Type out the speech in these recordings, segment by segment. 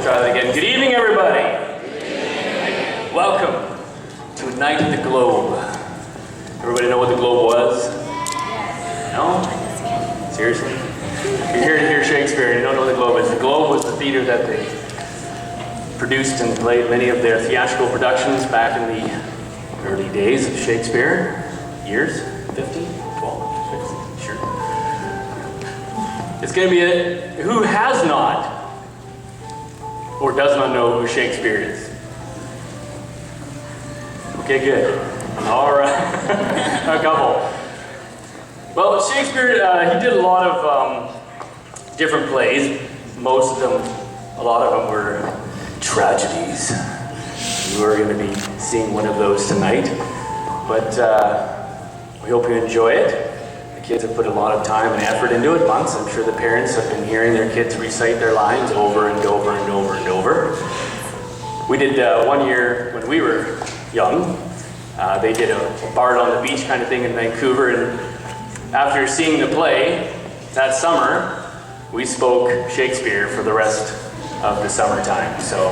try that again. Good evening, everybody. Good evening. Welcome to Night at the Globe. Everybody know what the Globe was? No? Seriously? You're here to hear Shakespeare and you don't know what the Globe is. The Globe was the theater that they produced and played many of their theatrical productions back in the early days of Shakespeare. Years? 15? 12? 16? Sure. It's going to be who has not or does not know who Shakespeare is. Okay, good. All right. A couple. Well, Shakespeare, he did a lot of different plays. Most of them, a lot of them were tragedies. You are going to be seeing one of those tonight. But we hope you enjoy it. The kids have put a lot of time and effort into it, months. I'm sure the parents have been hearing their kids recite their lines over and over and over and over. We did 1 year when we were young. They did a Bard on the Beach kind of thing in Vancouver, and after seeing the play that summer, we spoke Shakespeare for the rest of the summertime. So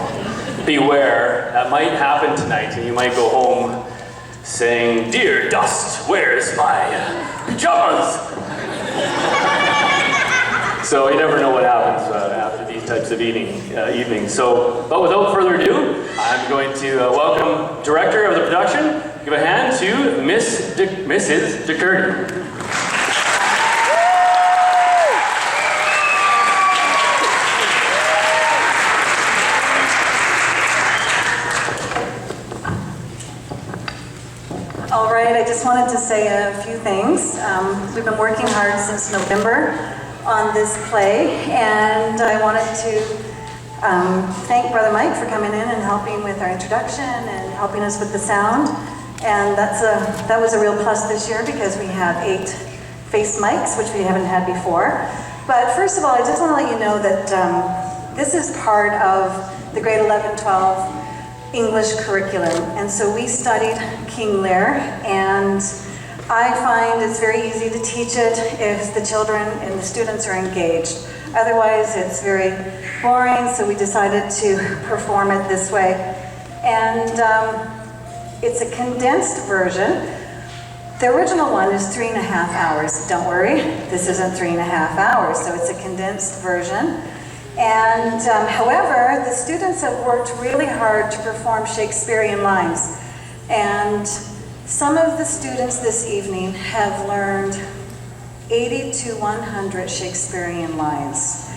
beware, that might happen tonight, and you might go home saying, "Dear dust, where's my pajamas?" So you never know what happens after these types of evenings. So, but without further ado, I'm going to welcome director of the production. Give a hand to Mrs. DeCurdy. All right, I just wanted to say a few things. We've been working hard since November on this play, and I wanted to thank Brother Mike for coming in and helping with our introduction and helping us with the sound. And that was a real plus this year because we have 8 face mics, which we haven't had before. But first of all, I just want to let you know that this is part of the grade 11, 12 English curriculum. And so we studied King Lear, and I find it's very easy to teach it if the children and the students are engaged. Otherwise, it's very boring, so we decided to perform it this way. And it's a condensed version. The original one is 3.5 hours. Don't worry, this isn't 3.5 hours, so it's a condensed version. And however, the students have worked really hard to perform Shakespearean lines. And some of the students this evening have learned 80 to 100 Shakespearean lines.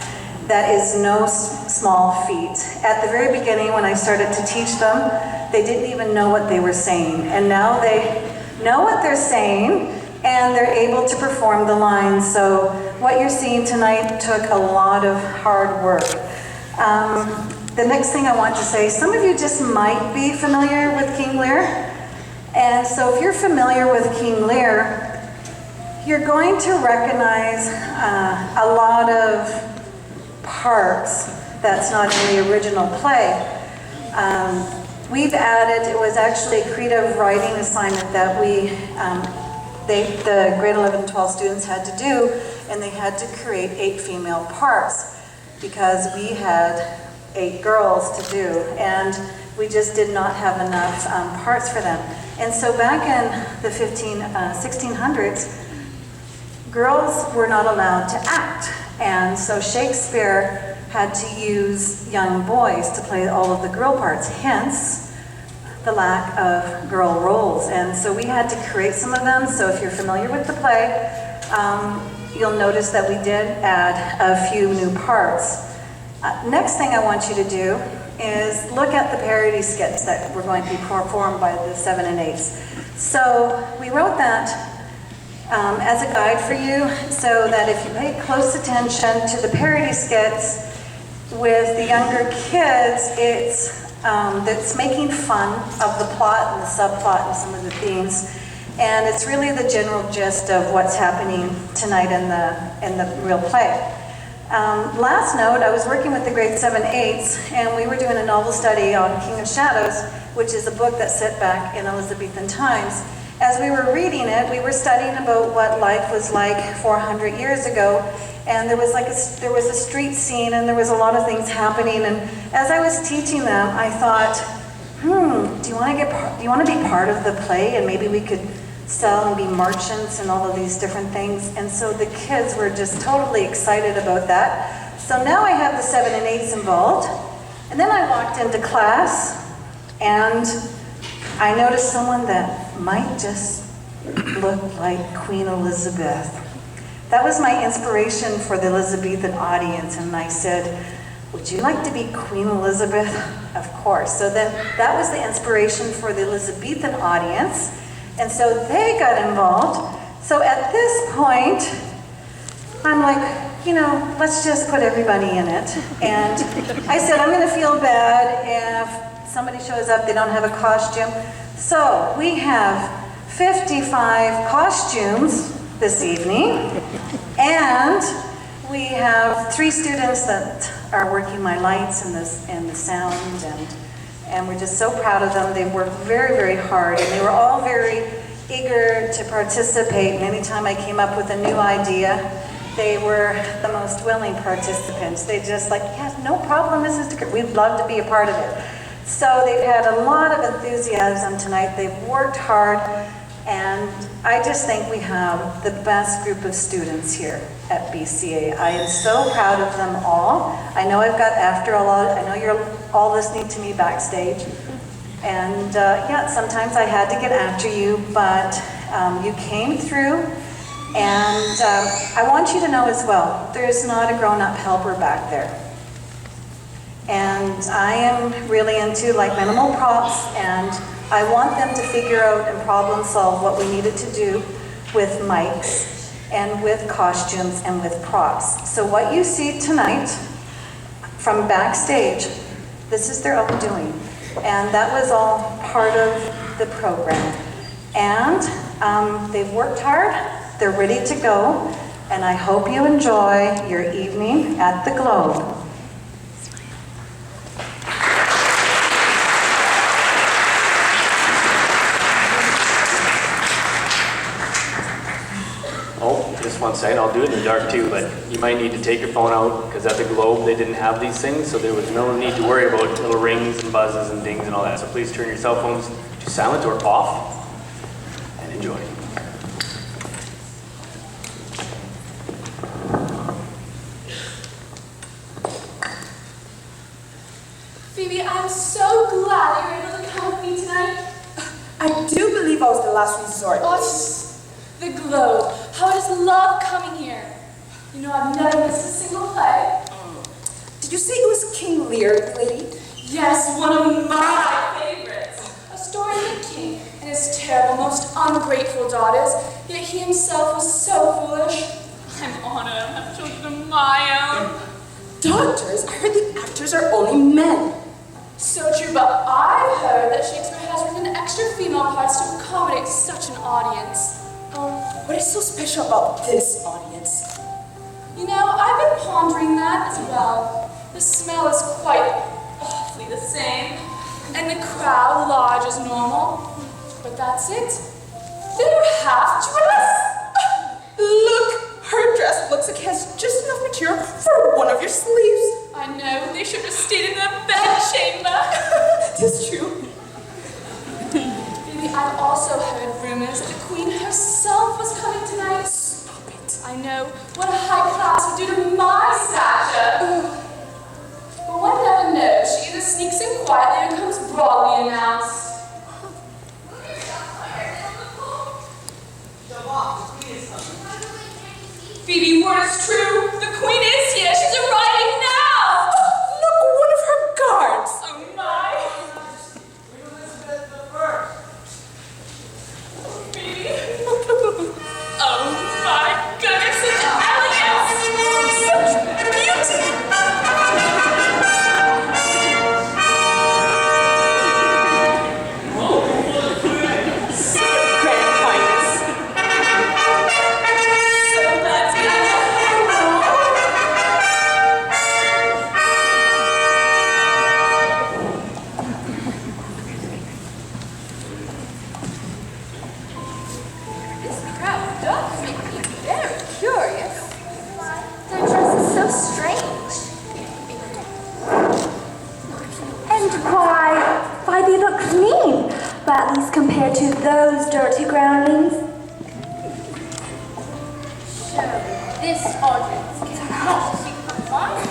That is no small feat. At the very beginning, when I started to teach them, they didn't even know what they were saying. And now they know what they're saying, and they're able to perform the lines. So what you're seeing tonight took a lot of hard work. The next thing I want to say, some of you just might be familiar with King Lear. And so if you're familiar with King Lear, you're going to recognize a lot of parts that's not in the original play. We've added, it was actually a creative writing assignment that the grade 11, 12 students had to do, and they had to create 8 female parts because we had 8 girls to do, and we just did not have enough parts for them. And so back in the 1600s, girls were not allowed to act, and so Shakespeare had to use young boys to play all of the girl parts, hence the lack of girl roles. And so we had to create some of them. So if you're familiar with the play, you'll notice that we did add a few new parts. Next thing I want you to do is look at the parody skits that were going to be performed by the 7 and 8s. So we wrote that as a guide for you, so that if you pay close attention to the parody skits with the younger kids, it's making fun of the plot and the subplot and some of the themes, and it's really the general gist of what's happening tonight in the real play. Last note, I was working with the grade 7, 8s, and we were doing a novel study on King of Shadows, which is a book that's set back in Elizabethan times. as we were reading it, we were studying about what life was like 400 years ago, and there was a street scene, and there was a lot of things happening. And as I was teaching them, I thought, do you want to be part of the play, and maybe we could sell and be merchants and all of these different things. And so the kids were just totally excited about that. So now I have the 7 and 8s involved. And then I walked into class, and I noticed someone that might just look like Queen Elizabeth. That was my inspiration for the Elizabethan audience, and I said, would you like to be Queen Elizabeth? Of course. So then that was the inspiration for the Elizabethan audience, and so they got involved. So at this point, I'm like, let's just put everybody in it. And I said, I'm gonna feel bad if somebody shows up, they don't have a costume. So we have 55 costumes this evening, and we have 3 students that are working my lights and the sound, and we're just so proud of them. They worked very, very hard, and they were all very eager to participate. And anytime I came up with a new idea, they were the most willing participants. They just like, yes, no problem, Mrs. DeCree. We'd love to be a part of it. So they've had a lot of enthusiasm tonight. They've worked hard, and I just think we have the best group of students here at BCA. I am so proud of them all. I know I've got after a lot. I know you're all listening to me backstage. And yeah, sometimes I had to get after you, but you came through. And I want you to know as well, there's not a grown-up helper back there. And I am really into like minimal props, and I want them to figure out and problem solve what we needed to do with mics and with costumes and with props. So what you see tonight from backstage, this is their own doing. And that was all part of the program. And they've worked hard. They're ready to go, and I hope you enjoy your evening at the Globe. Oh, just one second, I'll do it in the dark too, but you might need to take your phone out, because at the Globe they didn't have these things, so there was no need to worry about little rings and buzzes and dings and all that. So please turn your cell phones to silent or off, and enjoy. Phoebe, I'm so glad you were able to come with me tonight. I do believe I was the last resort. The Globe. How I just love coming here. You know, I've never missed a single play. Did you say it was King Lear, lady? Yes, one of my favorites. A story of a king and his terrible, most ungrateful daughters, yet he himself was so foolish. I'm honored I have children of my own. Daughters? I heard the actors are only men. So true, but I've heard that Shakespeare has written extra female parts to accommodate such an audience. What is so special about this audience? You know, I've been pondering that as well. The smell is quite awfully the same, and the crowd large as normal. But that's it. They're half dressed. Look, her dress looks like it has just enough material for one of your sleeves. I know, they should have stayed in the bedchamber. It's true. Baby, I've also heard rumors that the Queen herself was coming tonight. Stop it. I know, what a high class would do to my stature. But one never knows. She either sneaks in quietly or comes broadly announced. Phoebe, word is true. The Queen is here. She's arriving now. Look, one of her guards. Oh my. Queen Elizabeth the First. Phoebe. Oh my goodness, such elegance. Such beauty. How strange. And why they look clean, but at least compared to those dirty groundlings. Surely this audience cannot be confined.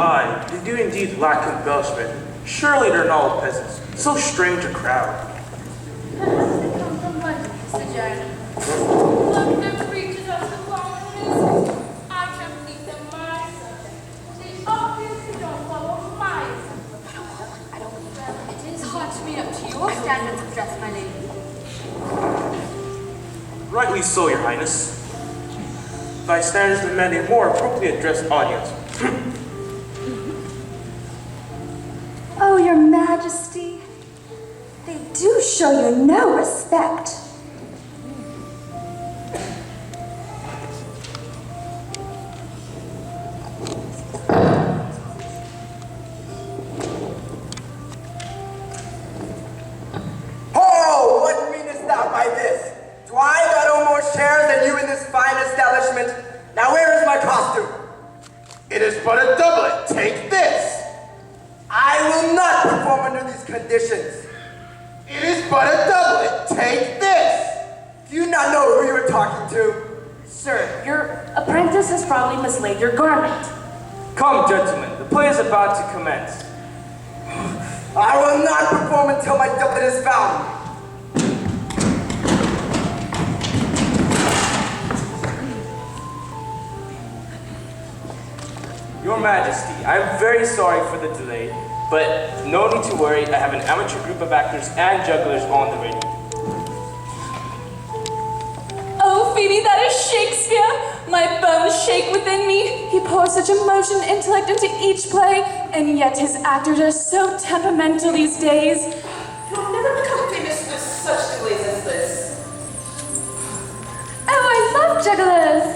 Aye, they do indeed lack embellishment. Surely they're not all peasants. So strange a crowd. Perhaps they come from London, Mr. Journey. Look, the creatures of the common. I can't believe them myself. They obviously don't follow my example. I don't believe them. It is hard to meet up to your standards of dress, my lady. Rightly so, your highness. Thy standards demand a more appropriate dressed audience. Oh, your majesty, they do show you no respect. Oh, what meanest thou by this? Do I not own more shares than you in this fine establishment? Now where is my costume? It is but a doublet. Take this. I will not perform under these conditions. It is but a doublet. Take this. Do you not know who you are talking to? Sir, your apprentice has probably mislaid your garment. Come, gentlemen, the play is about to commence. I will not perform until my doublet is found. Your Majesty, I am very sorry for the delay, but no need to worry, I have an amateur group of actors and jugglers on the ready. Oh, Phoebe, that is Shakespeare. My bones shake within me. He pours such emotion and intellect into each play, and yet his actors are so temperamental these days. You'll never become famous with such delays as this. Oh, I love jugglers.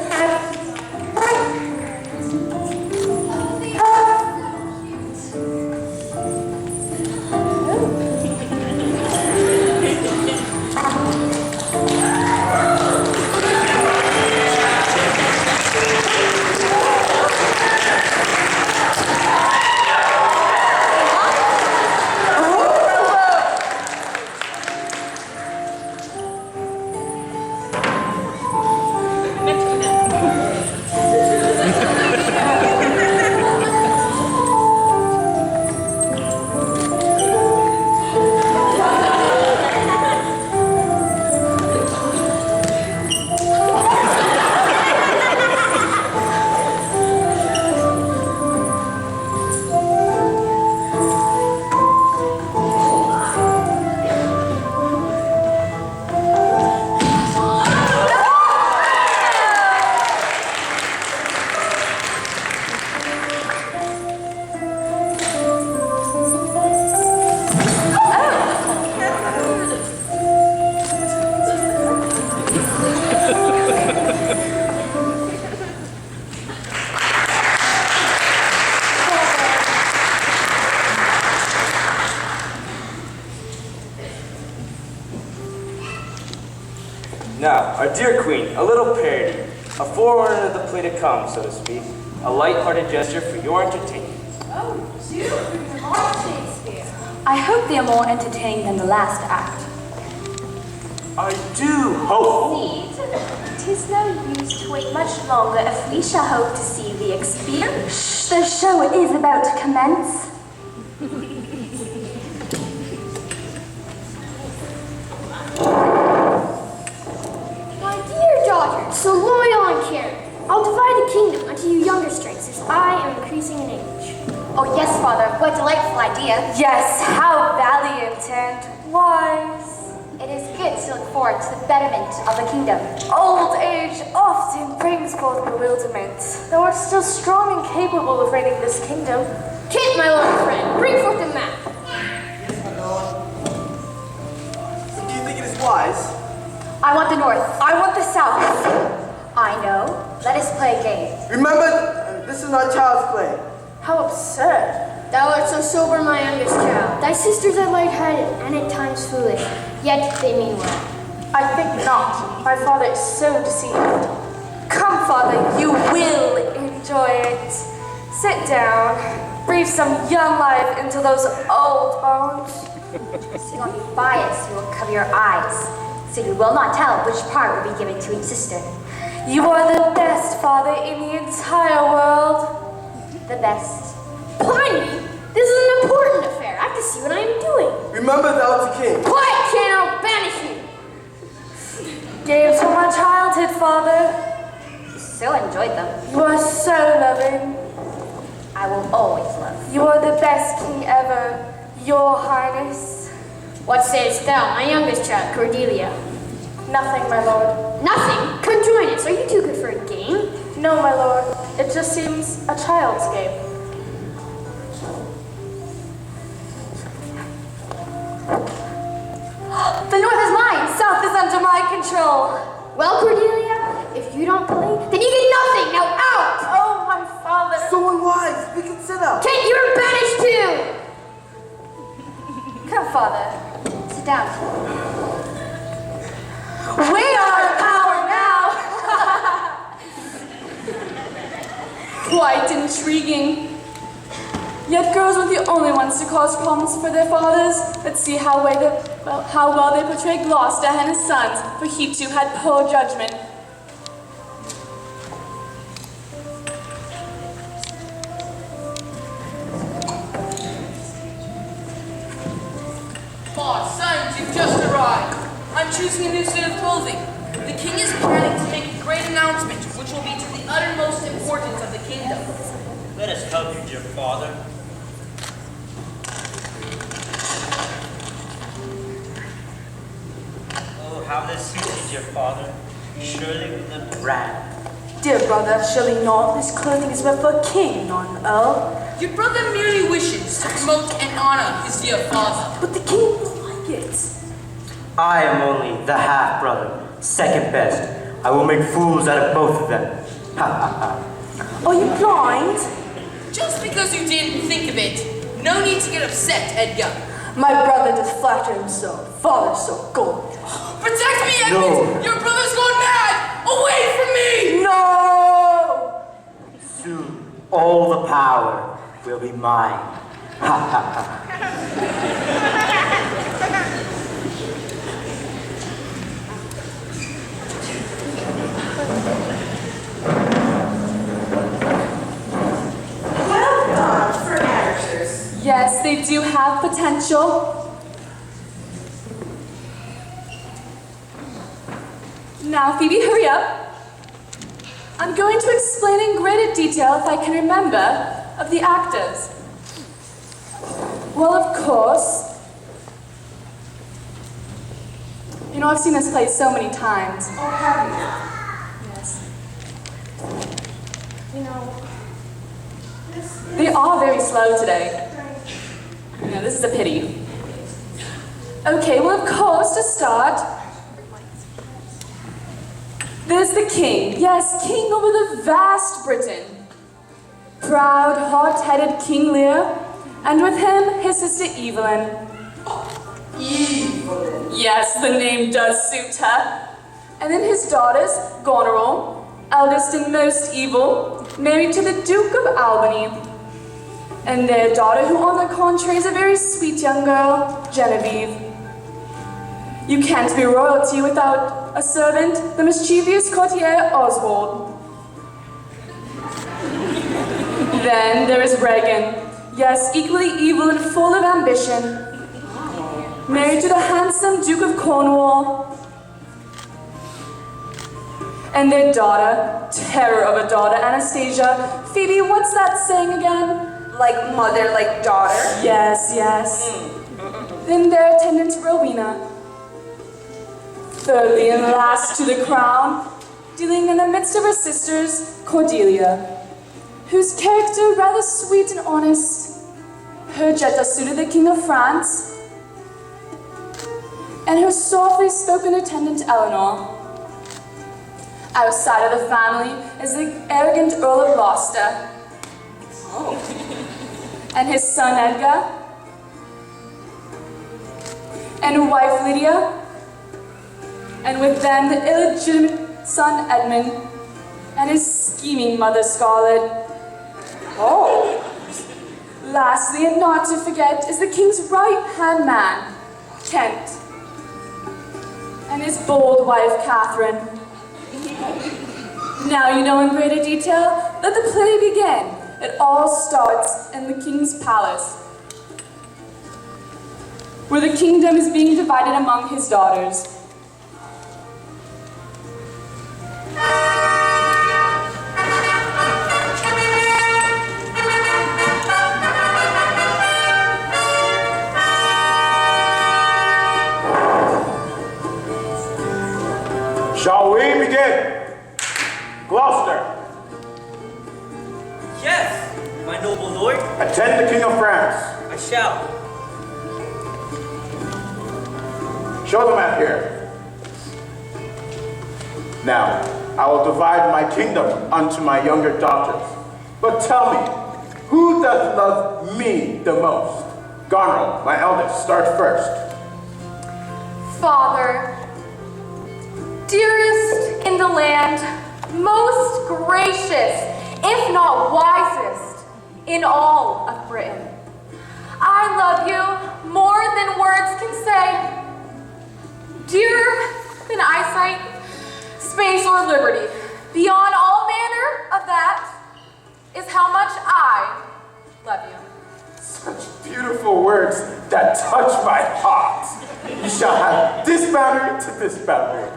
Now, our dear queen, a little parody, a forerunner of the play to come, so to speak, a light-hearted gesture for your entertainment. Oh, do bring on Shakespeare. I hope they are more entertaining than the last act. I do hope. Indeed, 'tis no use to wait much longer if we shall hope to see the experience. Shh, the show is about to commence. My dear daughter, so loyal and caring, I'll divide the kingdom unto you younger strengths as I am increasing in age. Oh yes, father, what a delightful idea. Yes, how valiant and wise. It is good to look forward to the betterment of the kingdom. Old age often brings forth bewilderment. Thou art still strong and capable of reigning this kingdom. Kit, my lord friend, bring forth the map. Yes, my lord. Do you think it is wise? I want the north. I want the south. I know. Let us play a game. Remember, this is not child's play. How absurd. Thou art so sober, my youngest child. Thy sisters are light-hearted and at times foolish, yet they mean well. I think not. My father is so deceived. Come, Father, you will enjoy it. Sit down, breathe some young life into those old bones. So you won't be biased, you will cover your eyes, so you will not tell which part will be given to each sister. You are the best father in the entire world. The best. Blimey, this is an important affair. I have to see what I am doing. Remember thou the king. Quiet, Ken, I'll banish you. Games from my childhood, Father. So enjoyed them. You are so loving. I will always love. You are the best king ever, Your Highness. What sayest thou, my youngest child, Cordelia? Nothing, my lord. Nothing? Come join us. Are you too good for a game? No, my lord. It just seems a child's game. The north is mine, south is under my control. Well, Cordelia, if you don't play, then you get nothing. Now out! Oh, my father. So unwise. We can sit up. Kent, you're banished too! Come, father. Sit down. We are in power now. Quite intriguing. Yet girls were the only ones to cause problems for their fathers. Let's see how well they portray Gloucester and his sons, for he too had poor judgment. My sons, you've just arrived. I'm choosing a new suit of clothing. The king is planning to make a great announcement, which will be to the uttermost importance of the kingdom. Let us help you, dear father. Oh, how this suits you, dear father. Surely with a brand. Dear brother, surely not. This clothing is meant for a king, not an earl. Your brother merely wishes to promote and honor his dear father. But the king will like it. I am only the half-brother, second best. I will make fools out of both of them. Ha ha ha. Are you blind? Just because you didn't think of it, no need to get upset, Edgar. My brother does flatter himself. Father's so good. Protect me, Edmund! No. Your brother's gone mad! Away from me! No! Soon, all the power will be mine. Ha ha ha. Well done for amateurs. Yes, they do have potential. Now, Phoebe, hurry up. I'm going to explain in greater detail, if I can remember, of the actors. Well, of course. You know, I've seen this play so many times. Oh, have you? Yes. You know, They are very slow today. Yeah, this is a pity. Okay, well, of course, to start, there's the king. Yes, king over the vast Britain. Proud, hot-headed King Lear, and with him, his sister Evelyn. Evelyn. Yes, the name does suit her. And then his daughters, Goneril, eldest and most evil, married to the Duke of Albany. And their daughter, who on the contrary is a very sweet young girl, Genevieve. You can't be royalty without a servant, the mischievous courtier Oswald. Then there is Regan, yes, equally evil and full of ambition, married to the handsome Duke of Cornwall. And their daughter, terror of a daughter, Anastasia. Phoebe, what's that saying again? Like mother, like daughter. Yes, yes. Then their attendant, Rowena. Thirdly and last to the crown, dealing in the midst of her sisters, Cordelia, whose character rather sweet and honest, her jetta suited the King of France, and her softly spoken attendant, Eleanor. Outside of the family is the arrogant Earl of Gloucester, and his son Edgar, and wife Lydia, and with them the illegitimate son Edmund, and his scheming mother Scarlet. Oh. Lastly, and not to forget, is the king's right-hand man, Kent, and his bold wife, Catherine. Now you know in greater detail, let the play begin. It all starts in the king's palace, where the kingdom is being divided among his daughters. Shall we begin? Gloucester, Yes, my noble lord. attend the King of France. I shall. Show the map here. Now, I will divide my kingdom unto my younger daughters. But tell me, who does love me the most? Goneril, my eldest, start first. Father, dearest in the land, most gracious, if not wisest, in all of Britain. I love you more than words can say. Dearer than eyesight, space, or liberty. Beyond all manner of that is how much I love you. Such beautiful words that touch my heart. You shall have this boundary to this boundary.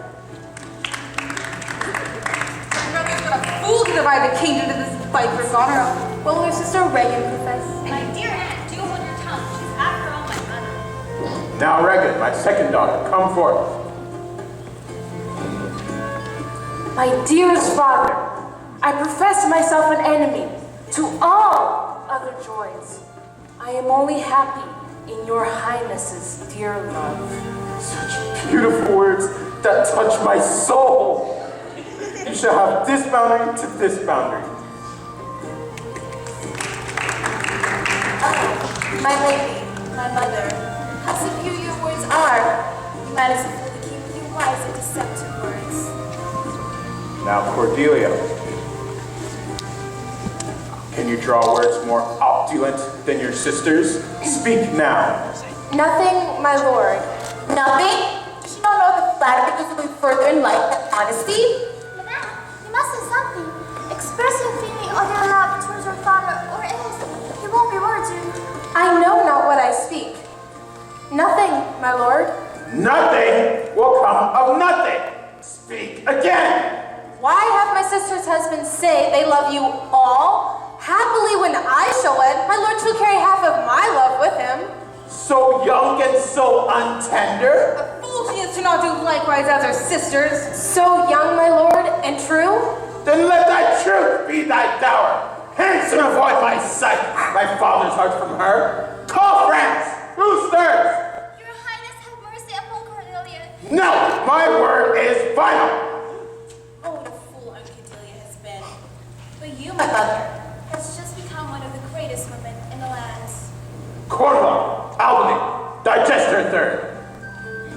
Brother's got a fool to divide the kingdom to this viper Goneril. What will your sister Regan profess? My dear aunt, do hold your tongue. She's after all my mother. Now, Regan, my second daughter, come forth. My dearest father, I profess myself an enemy to all other joys. I am only happy in your highness's dear love. Such beautiful words that touch my soul. You shall have this boundary to this boundary. My lady, my mother, how superior your words are. You might as well keep with your wise and deceptive words. Now, Cordelia, can you draw words more opulent than your sisters? Speak now. Nothing, my lord. Nothing? Does she not know that flattery goes a little further in life than honesty? Madame, you must say something. Expressing feeling of your love towards your father, or else he won't be words you. I know not what I speak. Nothing, my lord. Nothing will come of nothing. Speak again. Why have my sister's husbands say they love you all? Happily, when I shall wed, my lord shall carry half of my love with him. So young and so untender? A fool she is to not do likewise as her sisters. So young, my lord, and true? Then let thy truth be thy dower. Hence and avoid my sight, my father's heart from her. Call France. Who stirs? Your Highness, have mercy upon Cordelia. No, my word is final. Oh, what a fool Aunt Cordelia has been. But you, my mother, Has just become one of the greatest women in the lands. Cornwall, Albany, digest her third.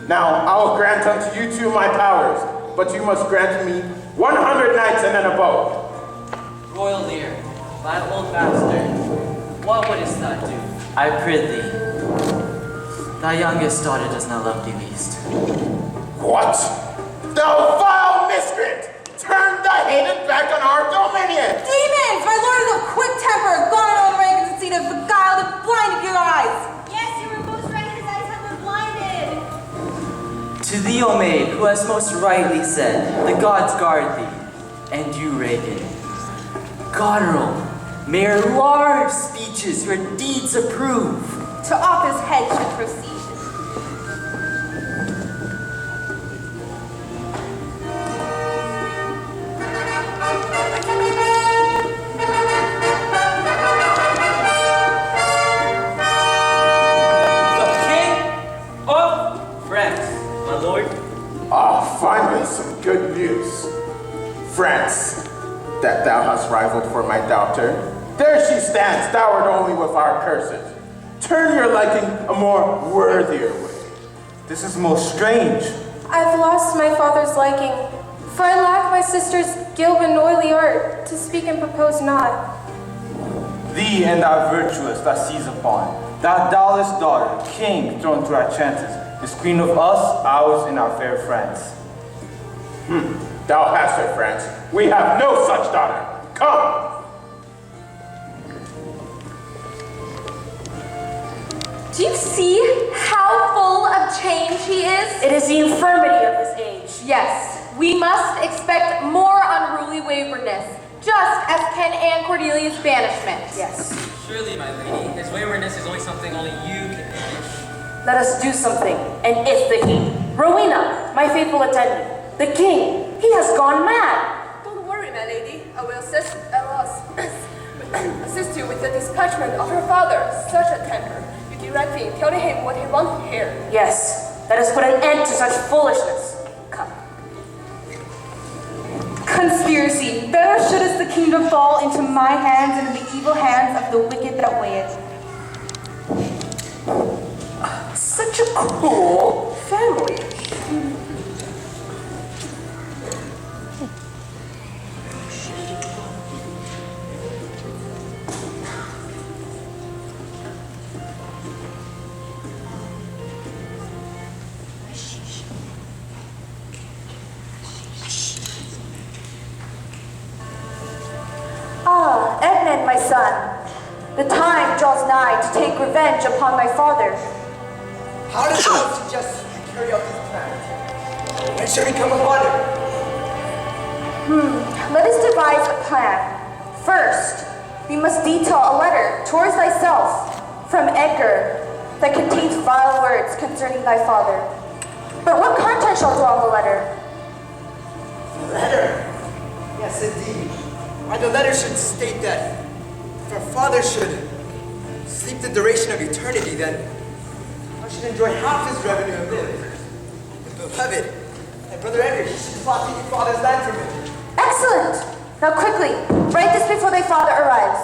Now I will grant unto you two my powers, but you must grant me 100 knights and an abode. Royal lear, my old master, what wouldst thou do? I prithee, thy youngest daughter does not love thee least. What? Thou vile miscreant! Turn thy hated back on our dominion! Demons! My lord is of quick temper, Goneril and Regan conceit have beguiled and blinded your eyes. Yes, you were most right. His eyes have been blinded. To thee, O maid, who hast most rightly said, the gods guard thee, and you, Regan. Goneril, may your large speeches your deeds approve. To Arthur's head should proceed. Finally, some good news. France, that thou hast rivaled for my daughter, there she stands, dowered only with our curses. Turn your liking a more worthier way. This is most strange. I've lost my father's liking, for I lack my sisters Gilb and Oily art, to speak and propose not. Thee and thy virtuous that seize upon, thy doubtless daughter, king thrown to our chances, is queen of us, ours, and our fair friends. Thou hast her, France. We have no such daughter. Come! Do you see how full of change he is? It is the infirmity of his age. Yes, we must expect more unruly waywardness, just as Ken and Cordelia's banishment. Yes. Surely, my lady, his waywardness is only something only you can manage. Let us do something, and if the heat. Rowena, my faithful attendant, the king, he has gone mad. Don't worry, my lady. I will assist you with the dispatchment of her father. Such a temper. You directly telling him what he wants to hear. Yes, let us put an end to such foolishness. Come. Conspiracy. Better shouldest the kingdom fall into my hands and in the evil hands of the wicked that weigh it. Such a cruel family. Ah, Edmund, my son. The time draws nigh to take revenge upon my father. How does one suggest we carry out these plans? When shall we come upon it? Let us devise a plan. First, we must detail a letter towards thyself from Edgar that contains vile words concerning thy father. But what content shall dwell on the letter? The letter? Yes, indeed. Why, the letter should state that if our father should sleep the duration of eternity, then I should enjoy half his revenue and live. And beloved, my brother Edgar, he should plot taking father's land from him. Excellent! Now quickly, write this before thy father arrives.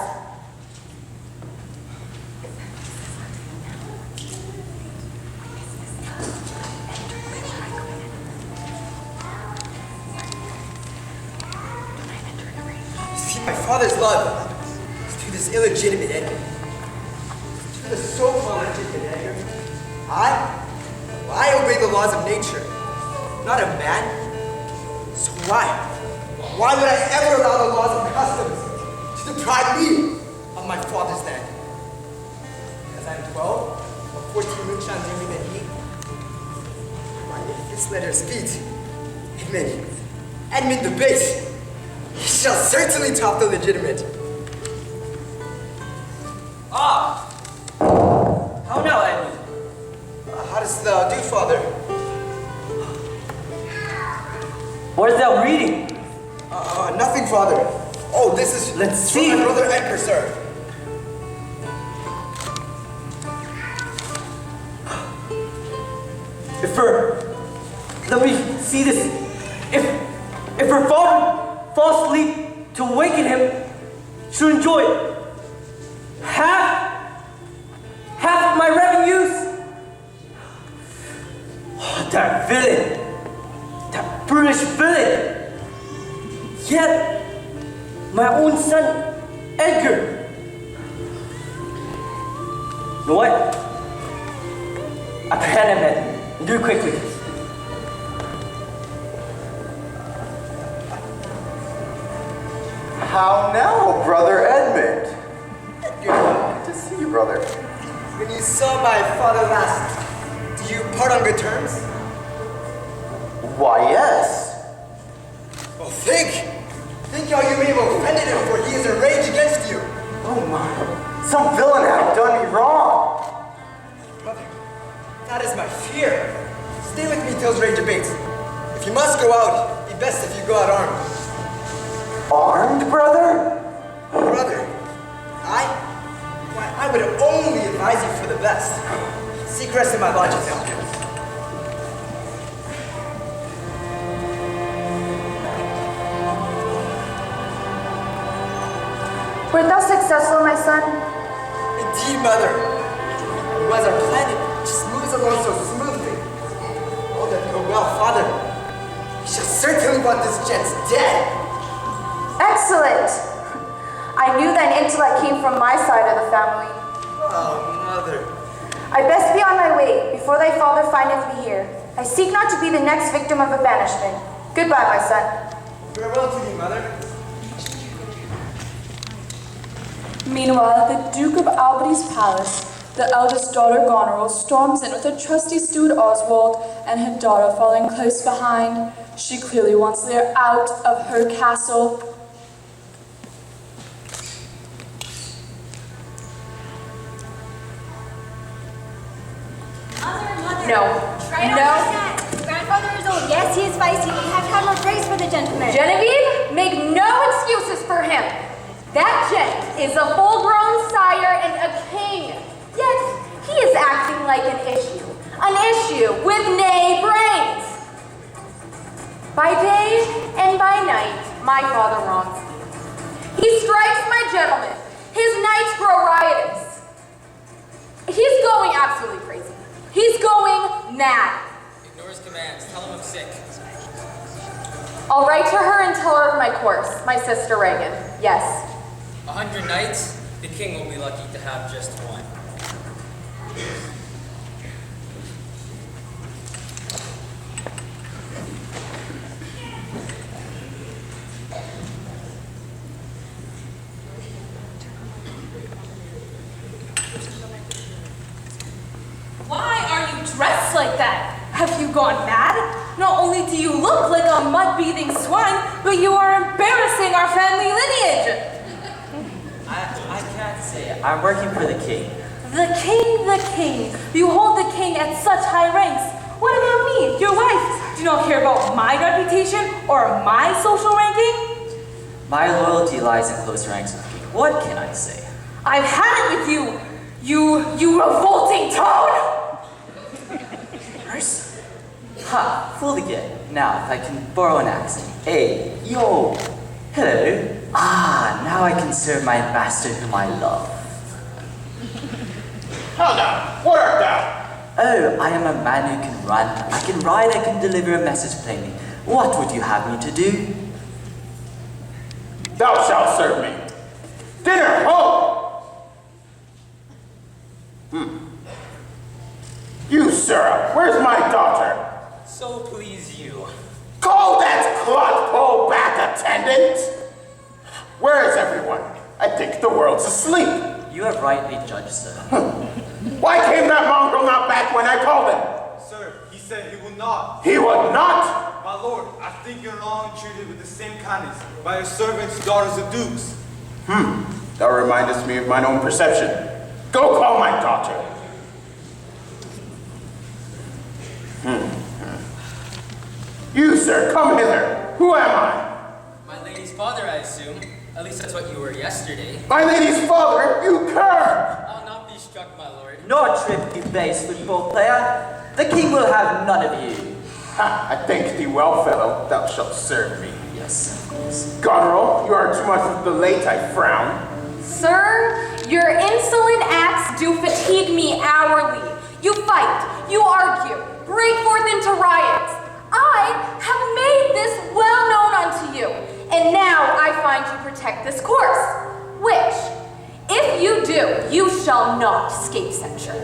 See, my father's love is to this illegitimate Edgar. To the so-called legitimate Edgar. I obey the laws of nature, not a man. So why would I ever allow the laws of customs to deprive me of my father's land? Because I'm 12 or 14 moonshines younger than he. Why, if this letter speaks, Edmund the base, he shall certainly top the legitimate. Ah! How now, Edmund? How dost thou do, father? What is thou reading? Nothing, father. Oh, this is Let's see. my brother Edgar, sir. Let me see this. If her father falls asleep to awaken him, she'll enjoy half of my revenues. Oh, that villain, that brutish villain. Yet, my own son, Edgar. You know what? Apprehend him, Edmund, and do it quickly. How now, brother Edmund? Good to see you, brother. When you saw my father last, do you part on good terms? Why, yes. Well, think how you may have offended him, for he is enraged against you. Oh my, some villain hath done me wrong. Brother, that is my fear. Stay with me till his rage abates. If you must go out, it'd be best if you go out armed. Armed, brother? Brother, I would only advise you for the best. Seek rest in my lodging now. Wert thou successful, my son? Indeed, mother. And as our planet just moves along so smoothly, oh, that your well father, he shall certainly want this gent dead. Excellent. I knew that intellect came from my side of the family. Oh, mother. I best be on my way before thy father findeth me here. I seek not to be the next victim of a banishment. Goodbye, my son. Farewell to thee, mother. Meanwhile, at the Duke of Albany's palace, the eldest daughter Goneril storms in with her trusty steward Oswald and her daughter following close behind. She clearly wants Lear out of her castle. No. Right No. Grandfather is old. Yes, he is feisty. We have to have more grace for the gentleman. Genevieve, make no excuses for him. That gent is a full-grown sire and a king. Yet, he is acting like an issue. An issue with nay brains. By day and by night, my father wrongs me. He strikes my gentlemen. His knights grow riotous. He's going absolutely crazy. He's going mad. Ignore his commands. Tell him I'm sick. I'll write to her and tell her of my course, my sister Reagan. Yes. 100 knights, the king will be lucky to have just one. Why are you dressed like that? Have you gone mad? Not only do you look like a mud-bathing swine, but you are embarrassing our family lineage. I can't say it. I'm working for the king. The king, the king. You hold the king at such high ranks. What about me, your wife? Do you not care about my reputation or my social ranking? My loyalty lies in close ranks with king. What can I say? I've had it with you, you revolting toad! Nurse? Ha, fooled again. Now, if I can borrow an accent. Hey, yo, hello. Ah, now I can serve my master whom I love. How now? What art thou? Oh, I am a man who can run. I can ride, I can deliver a message plainly. What would you have me to do? Thou shalt serve me. Dinner, ho! You, sirrah, where's my daughter? So please you. Call that clodpole back, attendant! Where is everyone? I think the world's asleep. You have rightly judged, sir. Why came that mongrel not back when I called him? Sir, he said he would not. He would not? My lord, I think you're long treated with the same kindness by your servants, daughters of dukes. That remindeth me of mine own perception. Go call my daughter. You, sir, come hither. Who am I? My lady's father, I assume. At least that's what you were yesterday. My lady's father, you cur! I'll not be struck, my lord. No trip, you base football player. The king will have none of you. Ha, I thank thee well, fellow. Thou shalt serve me. Yes, of course. Goneril, you are too much of the late, I frown. Sir, your insolent acts do fatigue me hourly. You fight, you argue, break forth into riots. I have made this well known unto you, and now I find you protect this course, which, if you do, you shall not escape censure.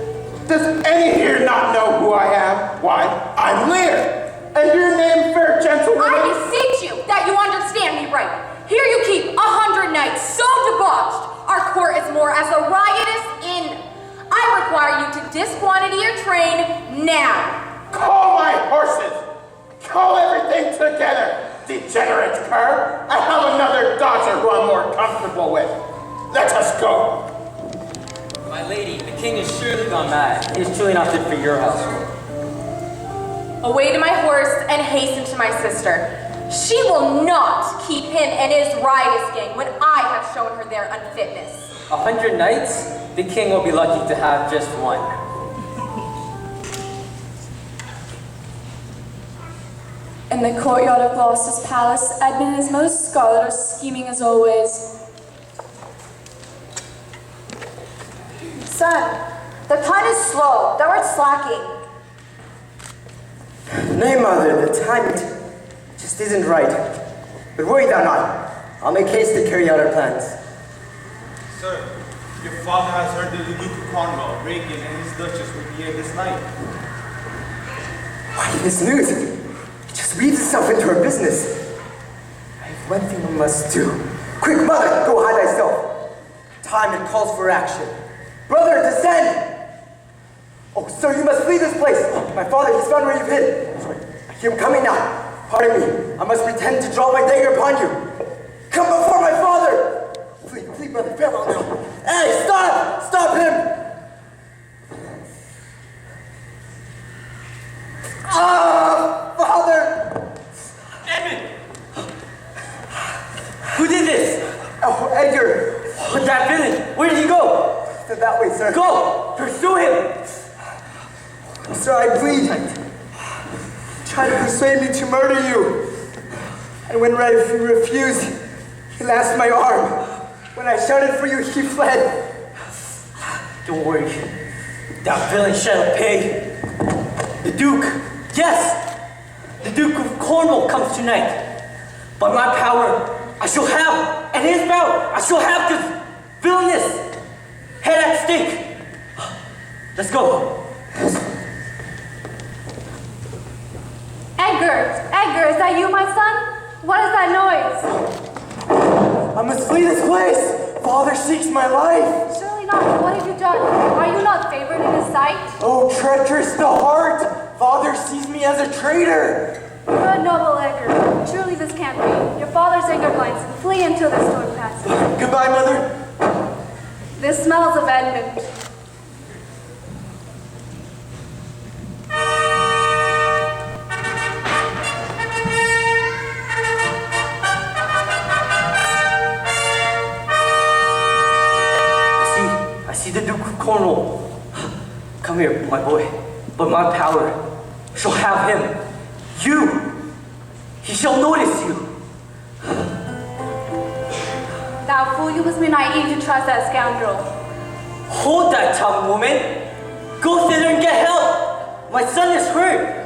Does any here not know who I am? Why, I'm Lear. And your name, fair gentleman? I beseech you that you understand me right. Here you keep 100 knights so debauched, our court is more as a riotous inn. I require you to disquantity your train now. Call my horses. Call everything together, degenerate cur. I have another daughter who I'm more comfortable with. Let us go. My lady, the king is surely Gone mad. He's truly not fit for your household. Away to my horse and hasten to my sister. She will not keep him and his riotous gang when I have shown her their unfitness. 100 knights, the king will be lucky to have just one. In the courtyard of Gloucester's palace, Edmund is most scarlet or scheming as always. Son, the time is slow. Thou art slacking. Nay, mother, the time is just This isn't right. But worry thou not. I'll make haste to carry out our plans. Sir, your father has heard that the Duke of Cornwall, Reagan, and his Duchess will be here this night. Why, this news? It just weaves itself into our business. I have one thing I must do. Quick, mother, go hide thyself. Time it calls for action. Brother, descend! Oh, sir, you must flee this place. My father, he's found where you've hid. I hear him coming now. Pardon me, I must pretend to draw my dagger upon you. Come before my father! Flee, flee, brother, farewell now. Hey, stop! Stop him! Ah, father! Edmund! Who did this? Oh, Edgar. But that villain, where did he go? That way, sir. Go! Pursue him! Sir, I bleed. Try to persuade me to murder you. And when I refused, he lashed my arm. When I shouted for you, he fled. Don't worry. That villain shall pay. The Duke, yes! The Duke of Cornwall comes tonight. By my power, I shall have, and his power, I shall have this villainous head at stake. Let's go. Edgar, is that you, my son? What is that noise? I must flee this place. Father seeks my life. Surely not. What have you done? Are you not favored in his sight? Oh, treacherous the heart. Father sees me as a traitor. Good noble Edgar. Surely this can't be. Your father's anger blinds him. Flee until the storm passes. Goodbye, mother. This smells of Edmund. I see the Duke of Cornwall. Come here, my boy. But my power shall have him. You! He shall notice you. Thou fool, you must be naive to trust that scoundrel. Hold that tongue, woman. Go thither and get help. My son is hurt.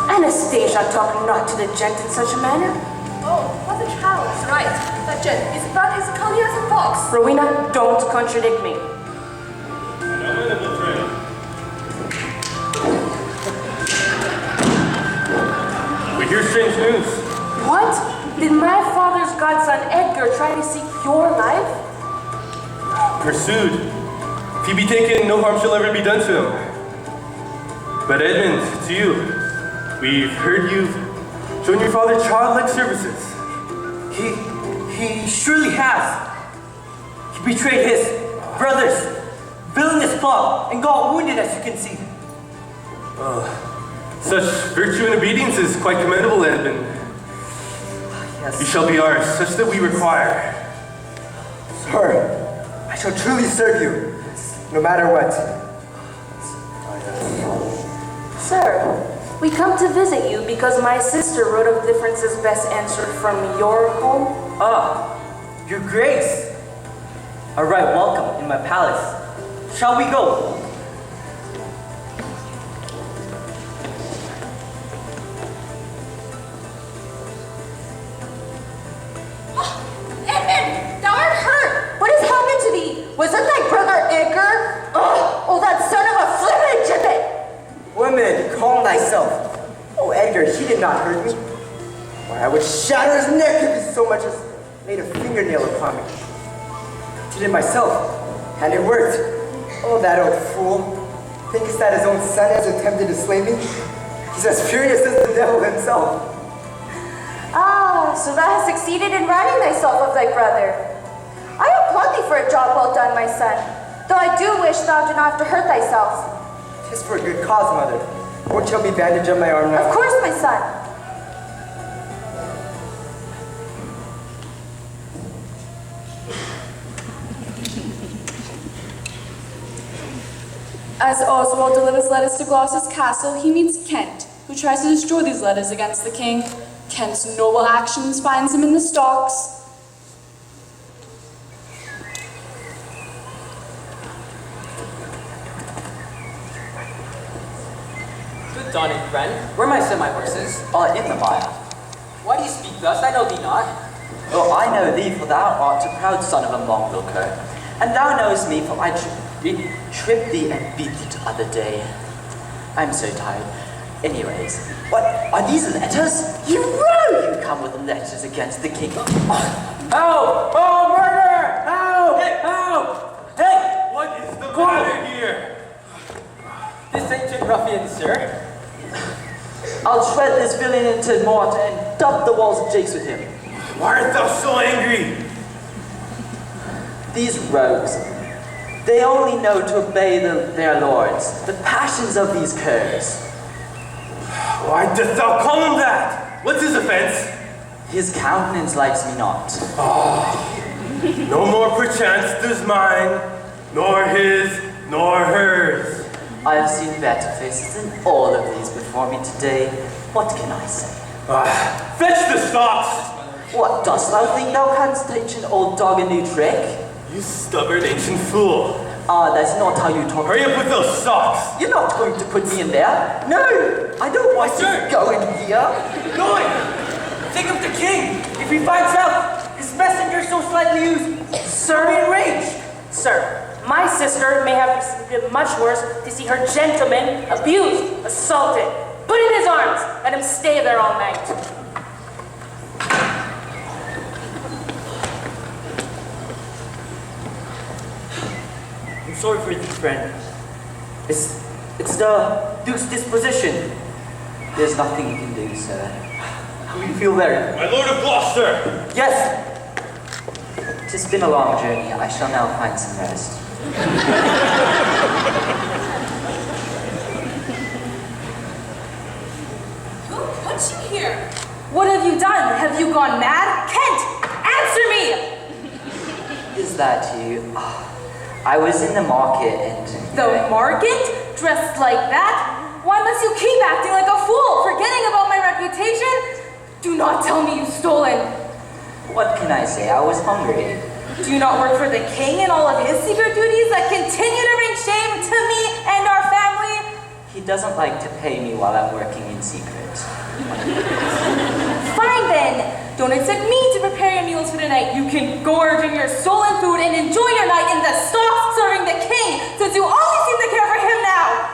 Anastasia, talking not to the gent in such a manner. Oh, Mother Child is right. That gent is about as cunning as a fox. Rowena, don't contradict me. We hear strange news. What? Did my father's godson Edgar try to seek your life? Pursued. If he be taken, no harm shall ever be done to him. But Edmund, to you. We've heard you've shown your father childlike services. He surely has. He betrayed his brothers, villainous plot, and got wounded, as you can see. Such virtue and obedience is quite commendable, Edmund. Yes. You shall be ours, such that we require. Sir, I shall truly serve you, no matter what. Sir, we come to visit you because my sister wrote of differences best answered from your home. Ah, your grace. All right, welcome in my palace. Shall we go? Edmund, thou art hurt. What has happened to thee? Was it thy brother Edgar? Oh, that son of a flippin' gibbet! Woman, calm thyself. Oh, Edgar, he did not hurt me. Why, I would shatter his neck if he so much as made a fingernail upon me. Did it myself, and it worked. Oh, that old fool. Thinks that his own son has attempted to slay me? He's as furious as the devil himself. Ah, so thou hast succeeded in ridding thyself of thy brother. I applaud thee for a job well done, my son. Though I do wish thou did not have to hurt thyself. 'Tis for a good cause, mother. Won't you help me bandage up my arm now? Of course, my son. As Oswald delivers letters to Gloucester's castle, he meets Kent, who tries to destroy these letters against the king. Kent's noble actions finds him in the stocks. Good dawning, friend. Where are my semi-horses? In the mire. Why do you speak thus? I know thee not. Oh, I know thee, for thou art a proud son of a Mongol cur. And thou knowest me, for I tripped thee and beat thee the other day. I'm so tired. Anyways, what are these letters? You know you come with letters against the king. Help! Oh, murder! Help! Help! Hey! What is the matter here? This ancient ruffian, sir. I'll shred this villain into mortar and dump the walls of jakes with him. Why art thou so angry? These rogues, they only know to obey their lords, the passions of these curs. Why dost thou call him that? What's his offense? His countenance likes me not. No more perchance does mine, nor his, nor hers. I have seen better faces than all of these before me today. What can I say? Fetch the stocks! What, dost thou think thou canst teach an old dog a new trick? You stubborn ancient fool. That's not how you talk. Hurry up with those socks! You're not going to put me in there. No, I don't want to go in here. Going! Think of the king! If he finds out his messenger so slightly used, sir, be enraged! Sir, my sister may have received it much worse to see her gentleman abused, assaulted. Put in his arms, let him stay there all night. I'm sorry for you, friend. It's the Duke's disposition. There's nothing you can do, sir. How do you feel there? My Lord of Gloucester! Yes! It's been a long journey. I shall now find some rest. Who put you here? What have you done? Have you gone mad? Kent, answer me! Is that you? I was in the market and... The market? Dressed like that? Why must you keep acting like a fool, forgetting about my reputation? Do not tell me you've stolen. What can I say? I was hungry. Do you not work for the king and all of his secret duties that continue to bring shame to me and our family? He doesn't like to pay me while I'm working in secret. Fine then. Don't expect me to prepare your meals for the night. You can gorge on your stolen food and enjoy your night in the stocks serving the king, since you only seem to care for him now.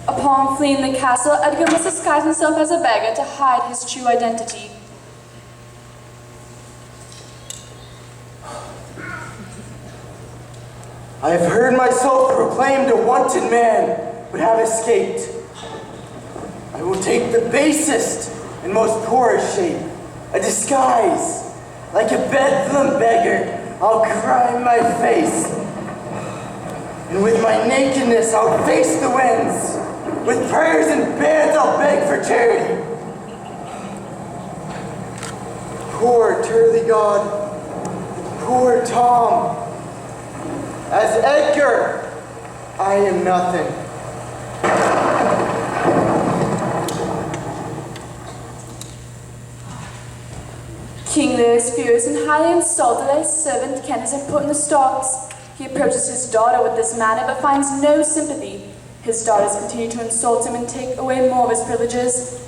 Upon fleeing the castle, Edgar must disguise himself as a beggar to hide his true identity. I have heard myself proclaimed a wanted man, but have escaped. I will take the basest and most poorest shape, a disguise. Like a bedlam beggar, I'll cry my face. And with my nakedness, I'll face the winds. With prayers and bands, I'll beg for charity. Poor Turley God, poor Tom. As Edgar, I am nothing. King Lear is furious and highly insulted that his servant Kent has been put in the stocks. He approaches his daughter with this manner but finds no sympathy. His daughters continue to insult him and take away more of his privileges.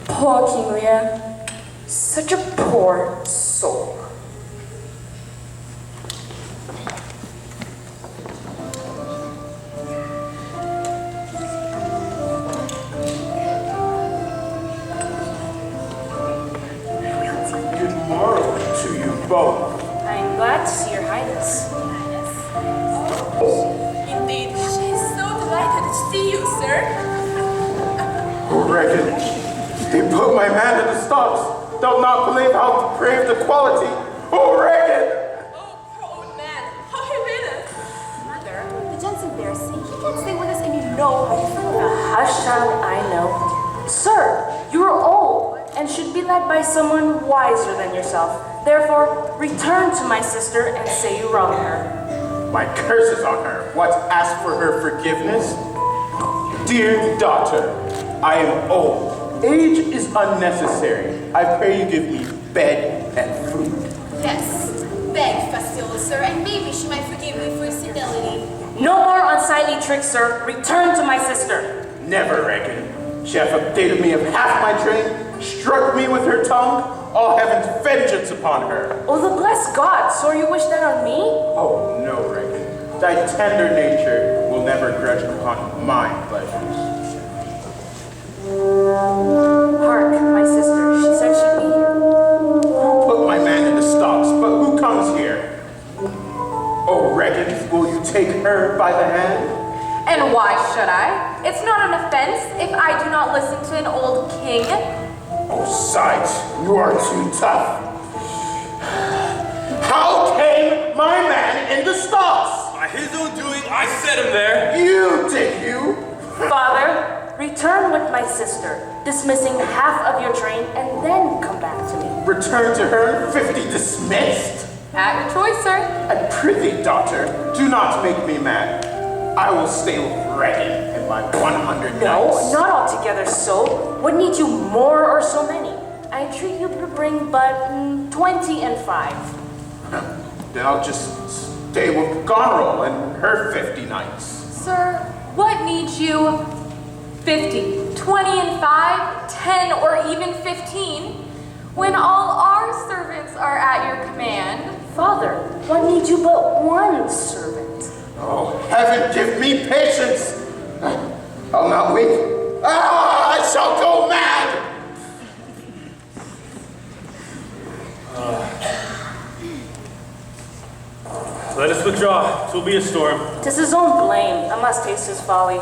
Poor King Lear. Such a poor soul. Good morrow to you both. I'm glad to see your highness. Indeed, she is so delighted to see you, sir. Oh, Regan, they put my man in the stocks. They'll not believe how depraved the quality. Oh, Regan! The gent's embarrassing. He can't stay with us, and you know how you feel about it. Hush, child, I know. Sir, you are old and should be led by someone wiser than yourself. Therefore, return to my sister and say you wrong her. My curses on her. what, ask for her forgiveness? Dear daughter, I am old. Age is unnecessary. I pray you give me bed and food. Yes, beg, fastidious sir, and maybe she might forgive me for senility. No more unsightly tricks, sir. Return to my sister. Never, reckon. She hath updated me of half my train, struck me with her tongue, all heaven's vengeance upon her. Oh, the blessed God, so you wish that on me? Oh, no, reckon. Thy tender nature will never grudge upon my pleasures. Hark, my sister. She said she'd be here. Who put my man in the stocks, but who comes here? Oh, reckon, will you take her by the hand? And why should I? It's not an offense if I do not listen to an old king. Oh, sight, you are too tough. How came my man in the stocks? By his own doing, I set him there. You did, you? Father, return with my sister, dismissing half of your train, and then come back to me. Return to her, 50 dismissed? At your choice, sir. And prithee, daughter, do not make me mad. I will stay with Regan and my 100 knights. No, not altogether so. What need you more or so many? I entreat you to bring but 20 and 5. Then I'll just stay with Goneril and her 50 knights. Sir, what needs you? 50, 20 and 5, 10 or even 15, when all our servants are at your command. Father, what needs you but one servant? Oh, heaven give me patience. I'll not weep. I shall go mad. Let us withdraw. 'Twill be a storm. 'Tis his own blame. I must taste his folly.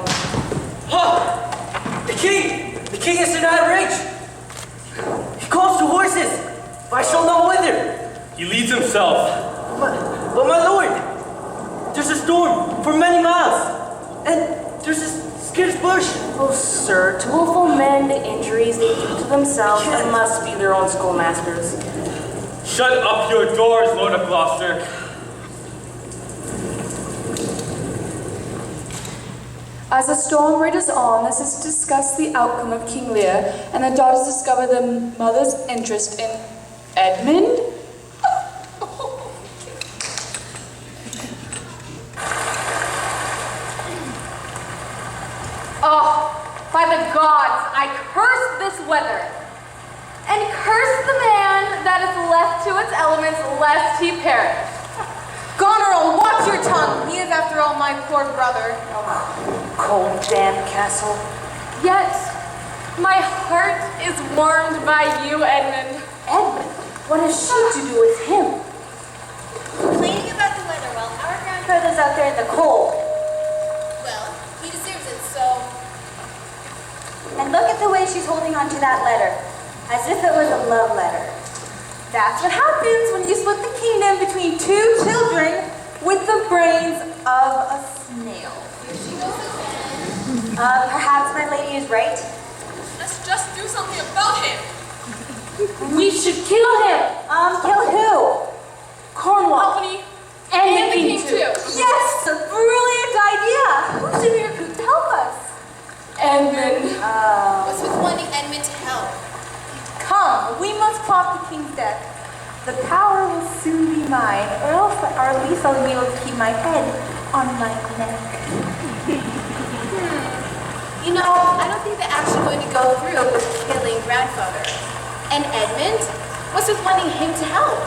Ha! The king! The king is in outrage! He calls to horses, but I shall know whither. He leads himself. But my lord, there's a storm for many miles, and there's a scarce bush. Oh, sir, to willful men the injuries they do to themselves and must be their own schoolmasters. Shut up your doors, Lord of Gloucester. As the storm rages on, let us discuss the outcome of King Lear, and the daughters discover the mother's interest in Edmund. Oh, by the gods, I curse this weather, and curse the man that is left to its elements, lest he perish. Goneril, watch your tongue. He is, after all, my poor brother. Cold, damp castle. Yet, my heart is warmed by you, Edmund. Edmund? What has she to do with him? Complaining about the weather while our Grandfather's out there in the cold. well, he deserves it, so... And look at the way she's holding on to that letter, as if it was a love letter. That's what happens when you split the kingdom between two children with the brains of a snail. Here she goes again. Perhaps my lady is right. Let's just do something about him. We should kill him. Kill who? Cornwall. Company. And the king too. Yes, a brilliant idea. Who's in here to help us? Edmund. What's with wanting Edmund to help? Come, we must plot the king's death. The power will soon be mine, or else our Lisa will be able to keep my head on my neck. You know, I don't think they're actually going to go through with killing grandfather. And Edmund? What's with wanting him to help?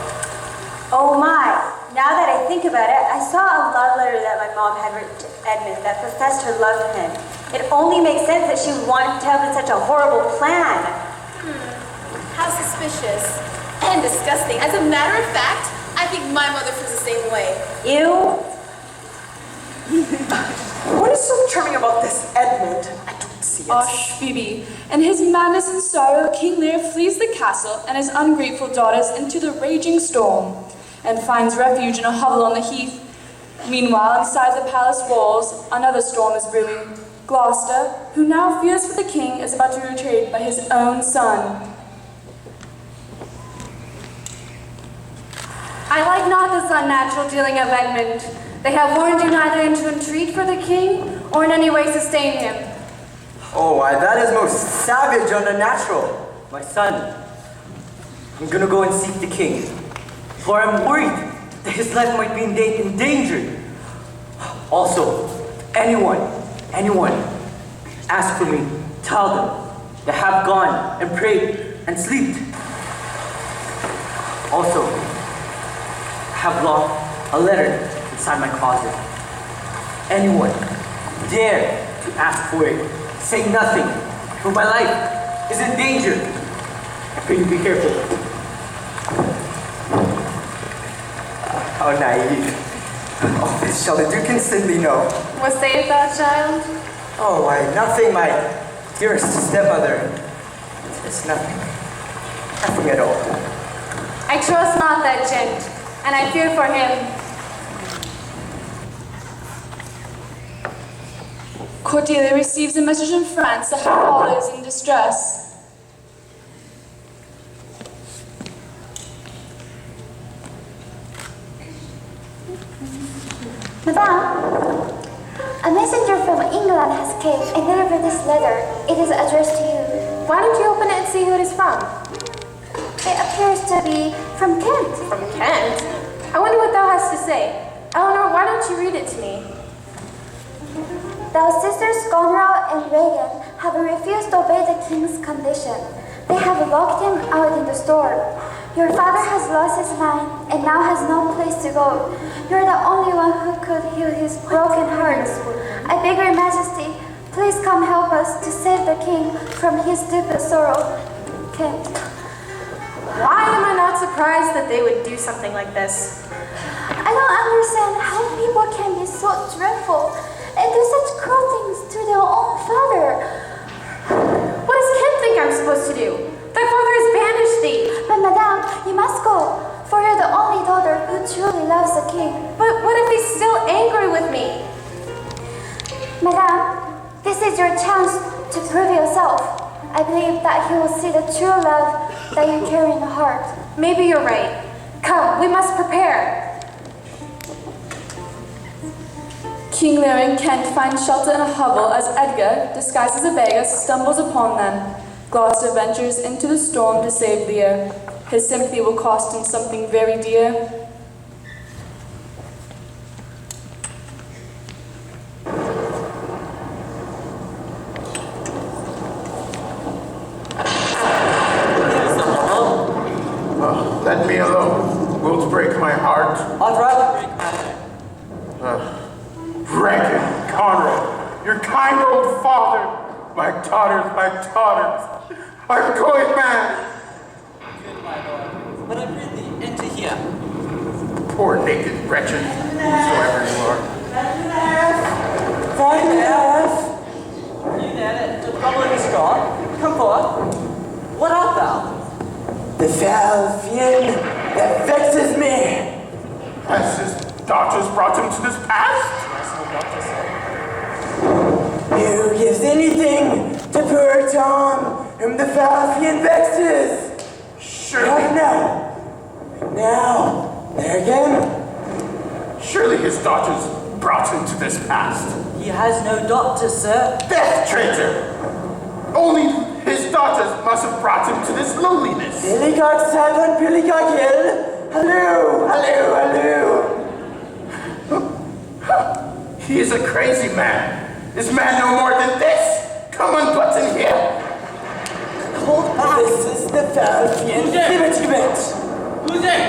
Oh my, now that I think about it, I saw a love letter that my mom had written to Edmund that professed her love for him. It only makes sense that she would want to help in such a horrible plan. How suspicious and disgusting. As a matter of fact, I think my mother feels the same way. You? What is so charming about this Edmund? I don't see it. Hush, Phoebe. In his madness and sorrow, King Lear flees the castle and his ungrateful daughters into the raging storm, and finds refuge in a hovel on the heath. Meanwhile, inside the palace walls, another storm is brewing. Gloucester, who now fears for the king, is about to be betrayed by his own son. I like not this unnatural dealing of Edmund. They have warned you neither to entreat for the king or in any way sustain him. Oh, why, that is most savage and unnatural. My son, I'm gonna go and seek the king, for I'm worried that his life might be endangered. Also, anyone ask for me, tell them that have gone and prayed and slept. Also, I have locked a letter inside my closet. Anyone dare to ask for it, say nothing, for my life is in danger. I pray you be careful. How naive. Oh, this shall the Duke instantly know. What sayeth thou, child? Oh, why, nothing, my dearest stepmother. It's nothing. Nothing at all. I trust not that gent, and I fear for him. Cordelia receives a message from France that her father is in distress. Madame, a messenger from England has came and delivered this letter. It is addressed to you. Why don't you open it and see who it is from? It appears to be from Kent. From Kent? I wonder what thou hast to say. Eleanor, why don't you read it to me? The sisters Conrad and Regan have refused to obey the king's condition. They have locked him out in the store. Your father has lost his mind and now has no place to go. You're the only one who could heal his broken heart. I beg your majesty, please come help us to save the king from his deep sorrow. Kent. Why am I not surprised that they would do something like this? I don't understand how people can be so dreadful and do such cruel things to their own father. What does Kent think I'm supposed to do? Thy father has banished thee. But madame, you must go, for you're the only daughter who truly loves the king. But what if he's still angry with me? Madame, this is your chance to prove yourself. I believe that he will see the true love that you carry in the heart. Maybe you're right. Come, we must prepare. King Lear and Kent find shelter in a hovel as Edgar, disguised as a beggar, stumbles upon them. Gloucester ventures into the storm to save Lear. His sympathy will cost him something very dear. Oh, let me alone. Wilt break my heart? I'd rather break my Regan, Conrad, your kind old father. My daughters, I'm going mad. Good, my lord. But I pray thee, enter here. Poor naked wretched, whosoever you are. You there, the trouble is gone. Come forth. What art thou? The foul fiend that vexes me. Has his daughters brought him to this pass? Who gives anything to poor Tom, whom the foul fiend vexes? Surely. Now, there again. Surely his daughters brought him to this pass. He has no daughters, sir. Death traitor! Only his daughters must have brought him to this loneliness. Billy got sat on Billy got hill. Halloo. He is a crazy man. Is man no more than this? Come unbutton him. Hold back. This is the foul fiend. Who's there? Give it. Who's there?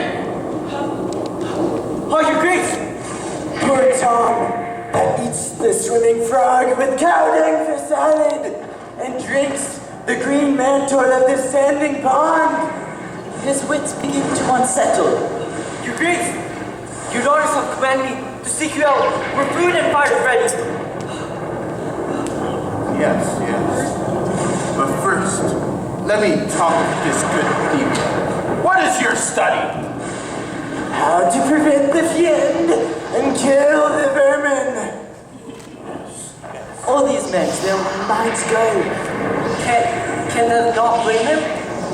Oh, your grace. Poor Tom that eats the swimming frog with cow dung for salad and drinks the green mantle of the standing pond. His wits begin to unsettle. Your grace, your daughters have commanded me to seek you out where food and fire is ready. Yes. But first, let me talk with this good thief. What is your study? How to prevent the fiend and kill the vermin. All these men, their minds go. Can they not blame him?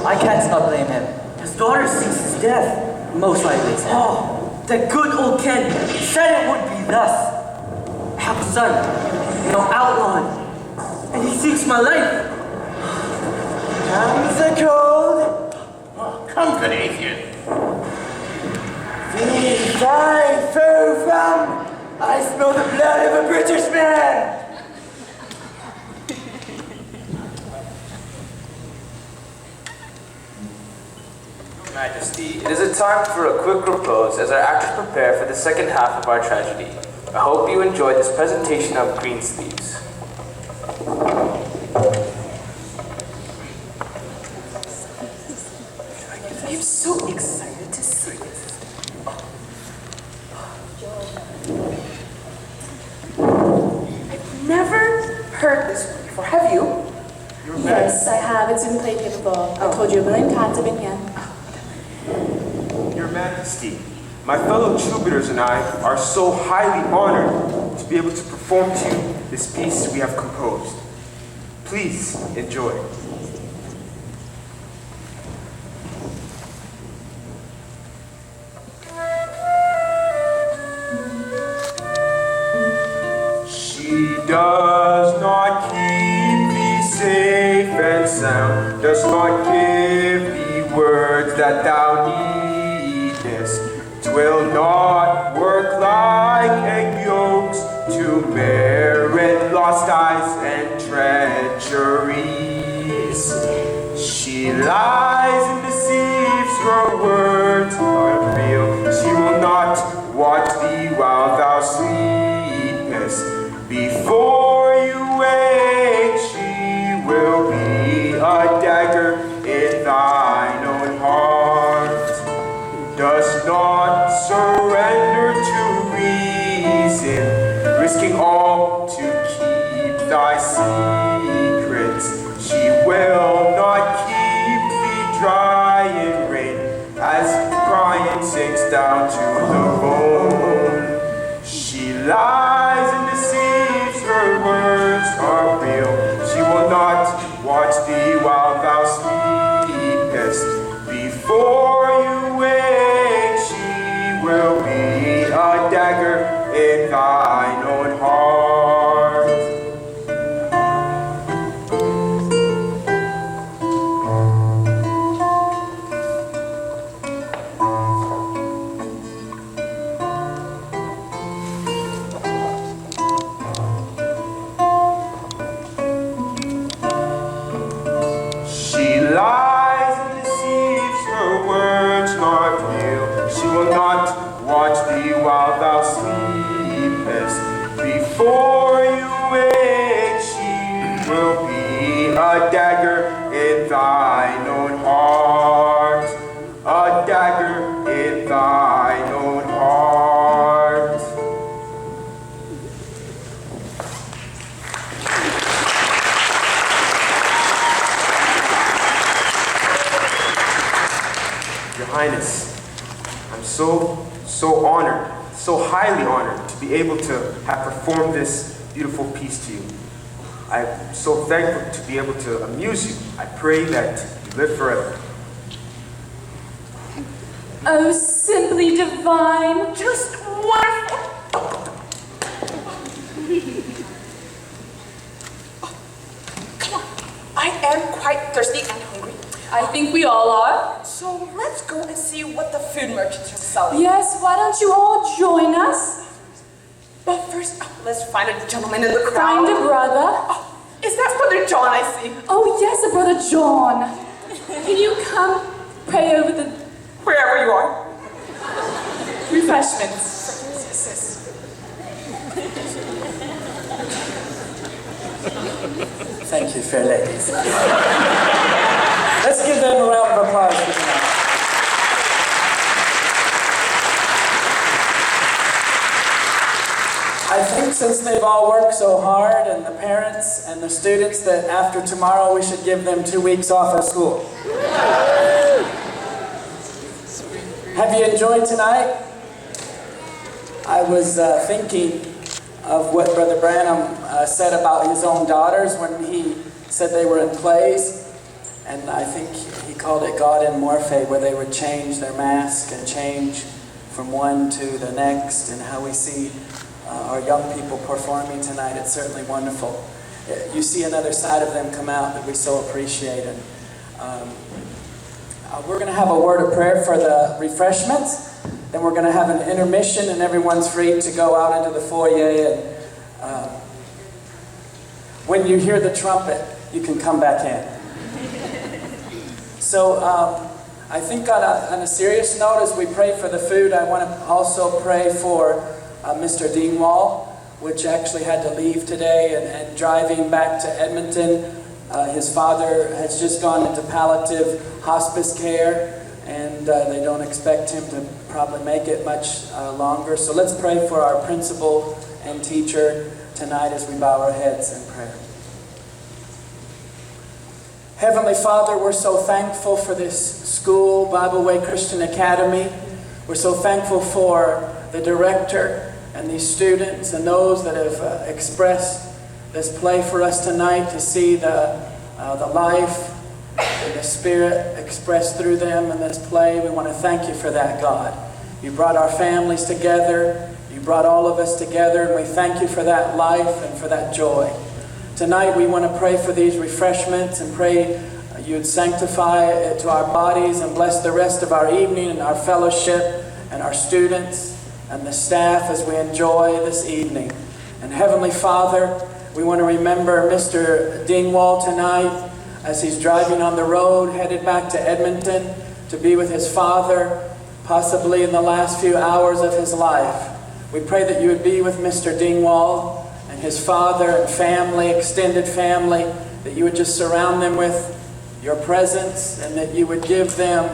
I can't not blame him. His daughter seeks his death, most likely. Oh, The good old Ken said it would be thus. I have a son, now outlawed, and he seeks my life. Comes the cold. Oh, come, good Athean. These I fell from. I smell the blood of a British man. Majesty, it is a time for a quick repose as our actors prepare for the second half of our tragedy. I hope you enjoyed this presentation of Greensleeves. I am so excited to see this. I've never heard this one before. Have you? Yes, I have. It's been played here before. I told you a million times I've been here. Your Majesty, my fellow troubadours and I are so highly honored to be able to perform to you this piece we have composed. Please enjoy. She does not keep thee safe and sound, does not give thee words that thou needest. 'Twill not work like egg yolks to merit lost eyes and treacheries. She lies and deceives, her words are real. She will not watch thee while thou sleepest. Before you wake, she will be a dagger in thine own heart. Does not surrender to reason, risking all to keep thy secrets. She will not keep thee dry in rain, as Brian sinks down to the bone. She lies and deceives, her words are real. She will not watch thee while thou sleepest. Before you wake, she will be a dagger in thine own heart. She lies and deceives, her words not real. She will not watch thee while thou sleepest. Before you wake, she will be a dagger in thine own heart. A dagger in thine own heart. Your Highness, I'm so honored, so highly honored to be able to have performed this beautiful piece to you. I'm so thankful to be able to amuse you. I pray that you live forever. Oh, simply divine. Just wonderful. Come on. I am quite thirsty and hungry. I think we all are. So let's go and see what the food merchants are selling. Yes, why don't you all join us? But first, let's find a gentleman in the crowd. Find a brother. Oh, is that Brother John I see? Oh, yes, a brother John. Can you come pray over the... Wherever you are. refreshments? Thank you, fair ladies. Let's give them a round of applause for tonight. I think since they've all worked so hard, and the parents and the students, that after tomorrow we should give them 2 weeks off of school. Have you enjoyed tonight? I was thinking of what Brother Branham said about his own daughters when he said they were in plays. And I think he called it God in Morphe, where they would change their mask and change from one to the next, and how we see our young people performing tonight. It's certainly wonderful. You see another side of them come out that we so appreciate. And we're going to have a word of prayer for the refreshments. Then we're going to have an intermission, and everyone's free to go out into the foyer. And when you hear the trumpet, you can come back in. So I think on a serious note, as we pray for the food, I want to also pray for Mr. Dingwall, which actually had to leave today, and driving back to Edmonton. His father has just gone into palliative hospice care, and they don't expect him to probably make it much longer. So let's pray for our principal and teacher tonight as we bow our heads in prayer. Heavenly Father, we're so thankful for this school, Bible Way Christian Academy. We're so thankful for the director and these students and those that have expressed this play for us tonight, to see the life and the Spirit expressed through them in this play. We want to thank you for that, God. You brought our families together. You brought all of us together, and we thank you for that life and for that joy. Tonight we want to pray for these refreshments and pray you'd sanctify it to our bodies and bless the rest of our evening and our fellowship and our students and the staff as we enjoy this evening. And Heavenly Father, we want to remember Mr. Dingwall tonight as he's driving on the road headed back to Edmonton to be with his father, possibly in the last few hours of his life. We pray that you would be with Mr. Dingwall and his father and family, extended family, that you would just surround them with your presence, and that you would give them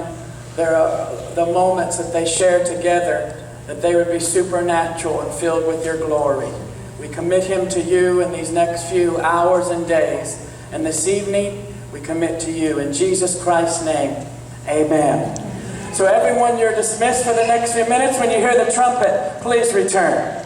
the moments that they share together, that they would be supernatural and filled with your glory. We commit him to you in these next few hours and days. And this evening, we commit to you. In Jesus Christ's name, amen. So everyone, you're dismissed for the next few minutes. When you hear the trumpet, please return.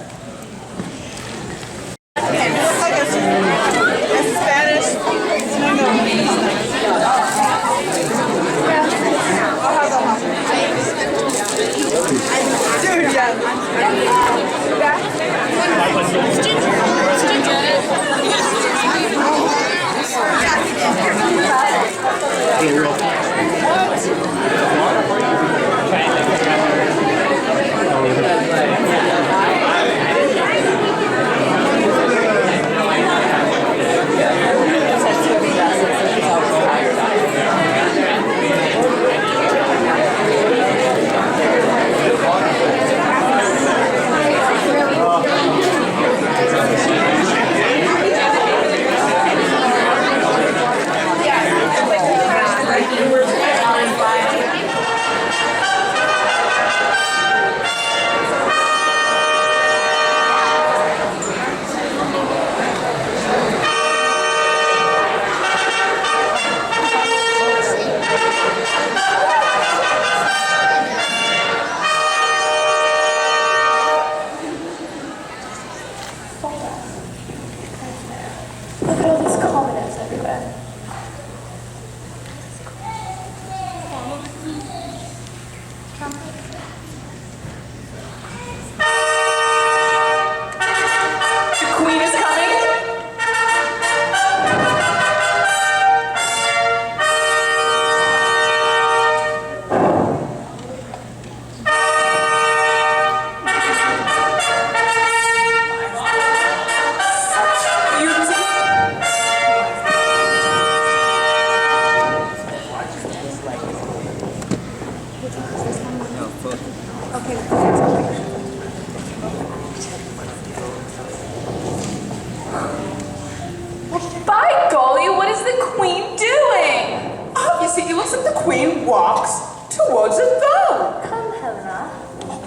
By golly, what is the queen doing? Obviously, it looks like the queen walks towards a throne. Come, Helena.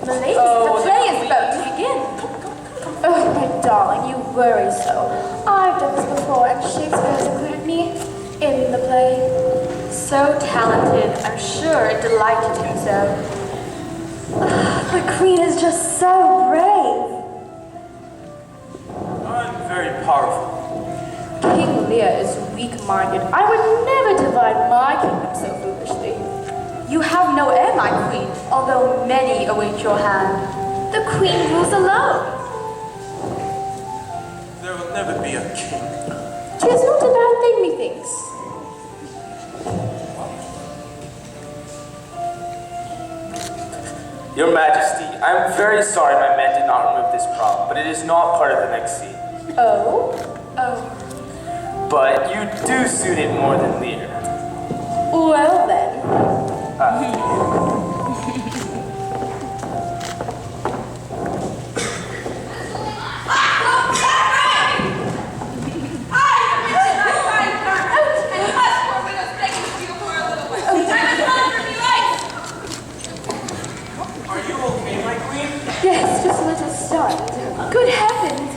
The play is about to begin. Oh, my darling, you worry so. I've done this before, and Shakespeare has included me in the play. So talented, I'm sure it delighted him so. The queen is just so brave. I'm very powerful. King Lear is weak-minded. I would never divide my kingdom so foolishly. You have no heir, my queen, although many await your hand. The queen rules alone. There will never be a king. 'Tis not a bad thing, methinks. Your Majesty, I am very sorry my men did not remove this prop, but it is not part of the next scene. Oh? Oh. But you do suit it more than Lear. Well then. Yes, just a little stunned. Good heavens!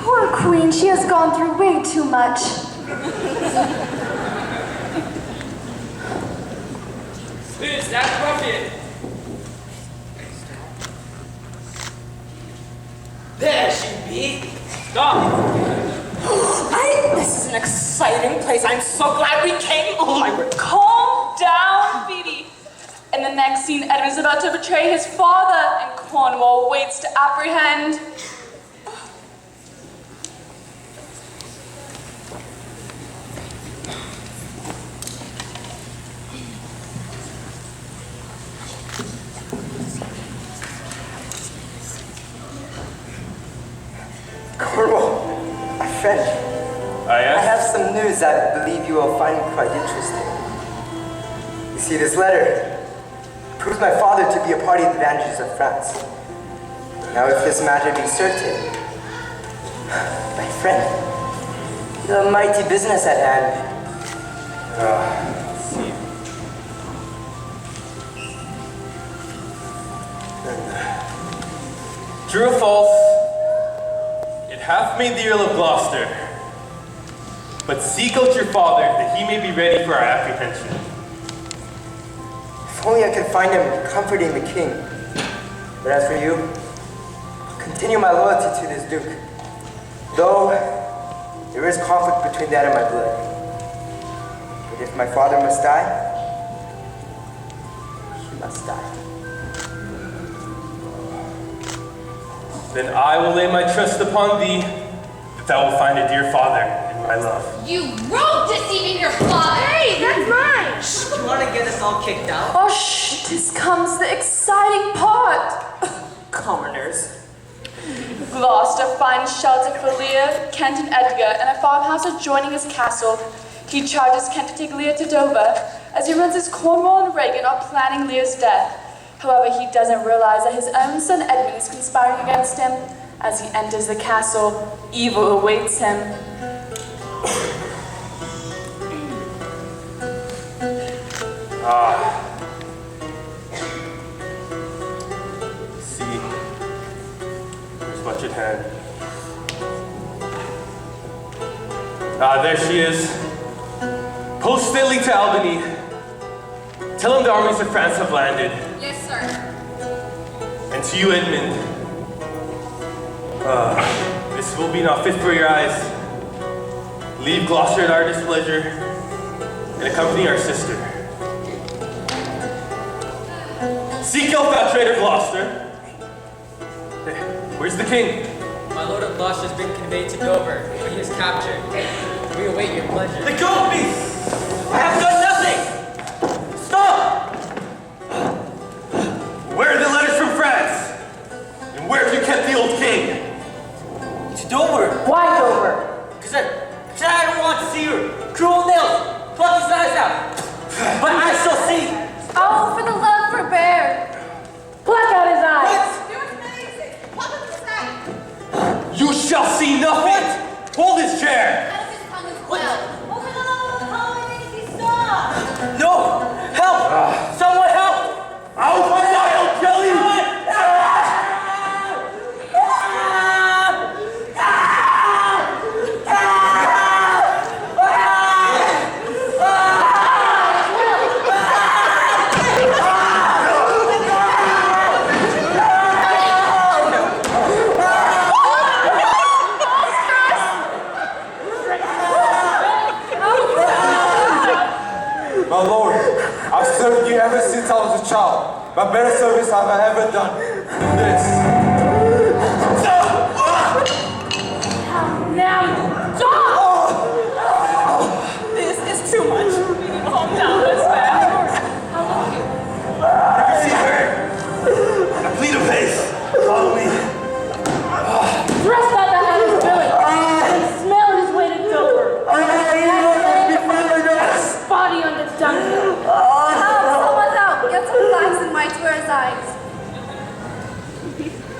Poor queen, she has gone through way too much. Who's that ruffian? There she be. Stop! This is an exciting place. I'm so glad we came. Oh my word. Calm down, Phoebe. In the next scene, Edmund is about to betray his father, and Cornwall waits to apprehend. Cornwall, my friend. Yes? I have some news I believe you will find quite interesting. You see, this letter proves my father to be a party to the advantages of France. Now, if this matter be certain, my friend, you have a mighty business at hand. Let's see. True or false? It hath made the Earl of Gloucester. But seek out your father, that he may be ready for our apprehension. If only I could find him comforting the king. But as for you, I'll continue my loyalty to this duke. Though there is conflict between that and my blood. But if my father must die, he must die. Then I will lay my trust upon thee, that thou will find a dear father in my love. You rogue deceiving your father! Hey, that's mine! Shh, you want to get us all kicked out? Oh, shh, this comes the exciting part. Commoners. Gloucester finds shelter for Lear, Kent, and Edgar in a farmhouse adjoining his castle. He charges Kent to take Lear to Dover, as he runs his Cornwall and Regan are planning Lear's death. However, he doesn't realize that his own son Edmund is conspiring against him. As he enters the castle, evil awaits him. See, there's much at hand. There she is. Post steadily to Albany. Tell him the armies of France have landed. Yes, sir. And to you, Edmund. This will be not fit for your eyes. Leave Gloucester at our displeasure and accompany our sister. Seek out that traitor Gloucester. Hey, where's the king? My lord of Gloucester has been conveyed to Dover, but he is captured. We await your pleasure. Let go of me! I have done nothing! Stop! Where are the letters from France? And where have you kept the old king? To Dover. Why Dover? Because I don't want to see your cruel nails pluck his eyes out. But I shall see. Oh, for the love forbear. Pluck out his eyes. You shall see nothing! Hold his chair! No! Help! Someone help! I'll kill you! served you ever since I was a child. But better service have I ever done than this. Now you dog! This is too much. Calm down, husband. See her? Now plead apace. Follow me. Thrust out the head of Billy and smell his way to Dover. Body on the dungeon. Someone help! Get some flags and white to his eyes.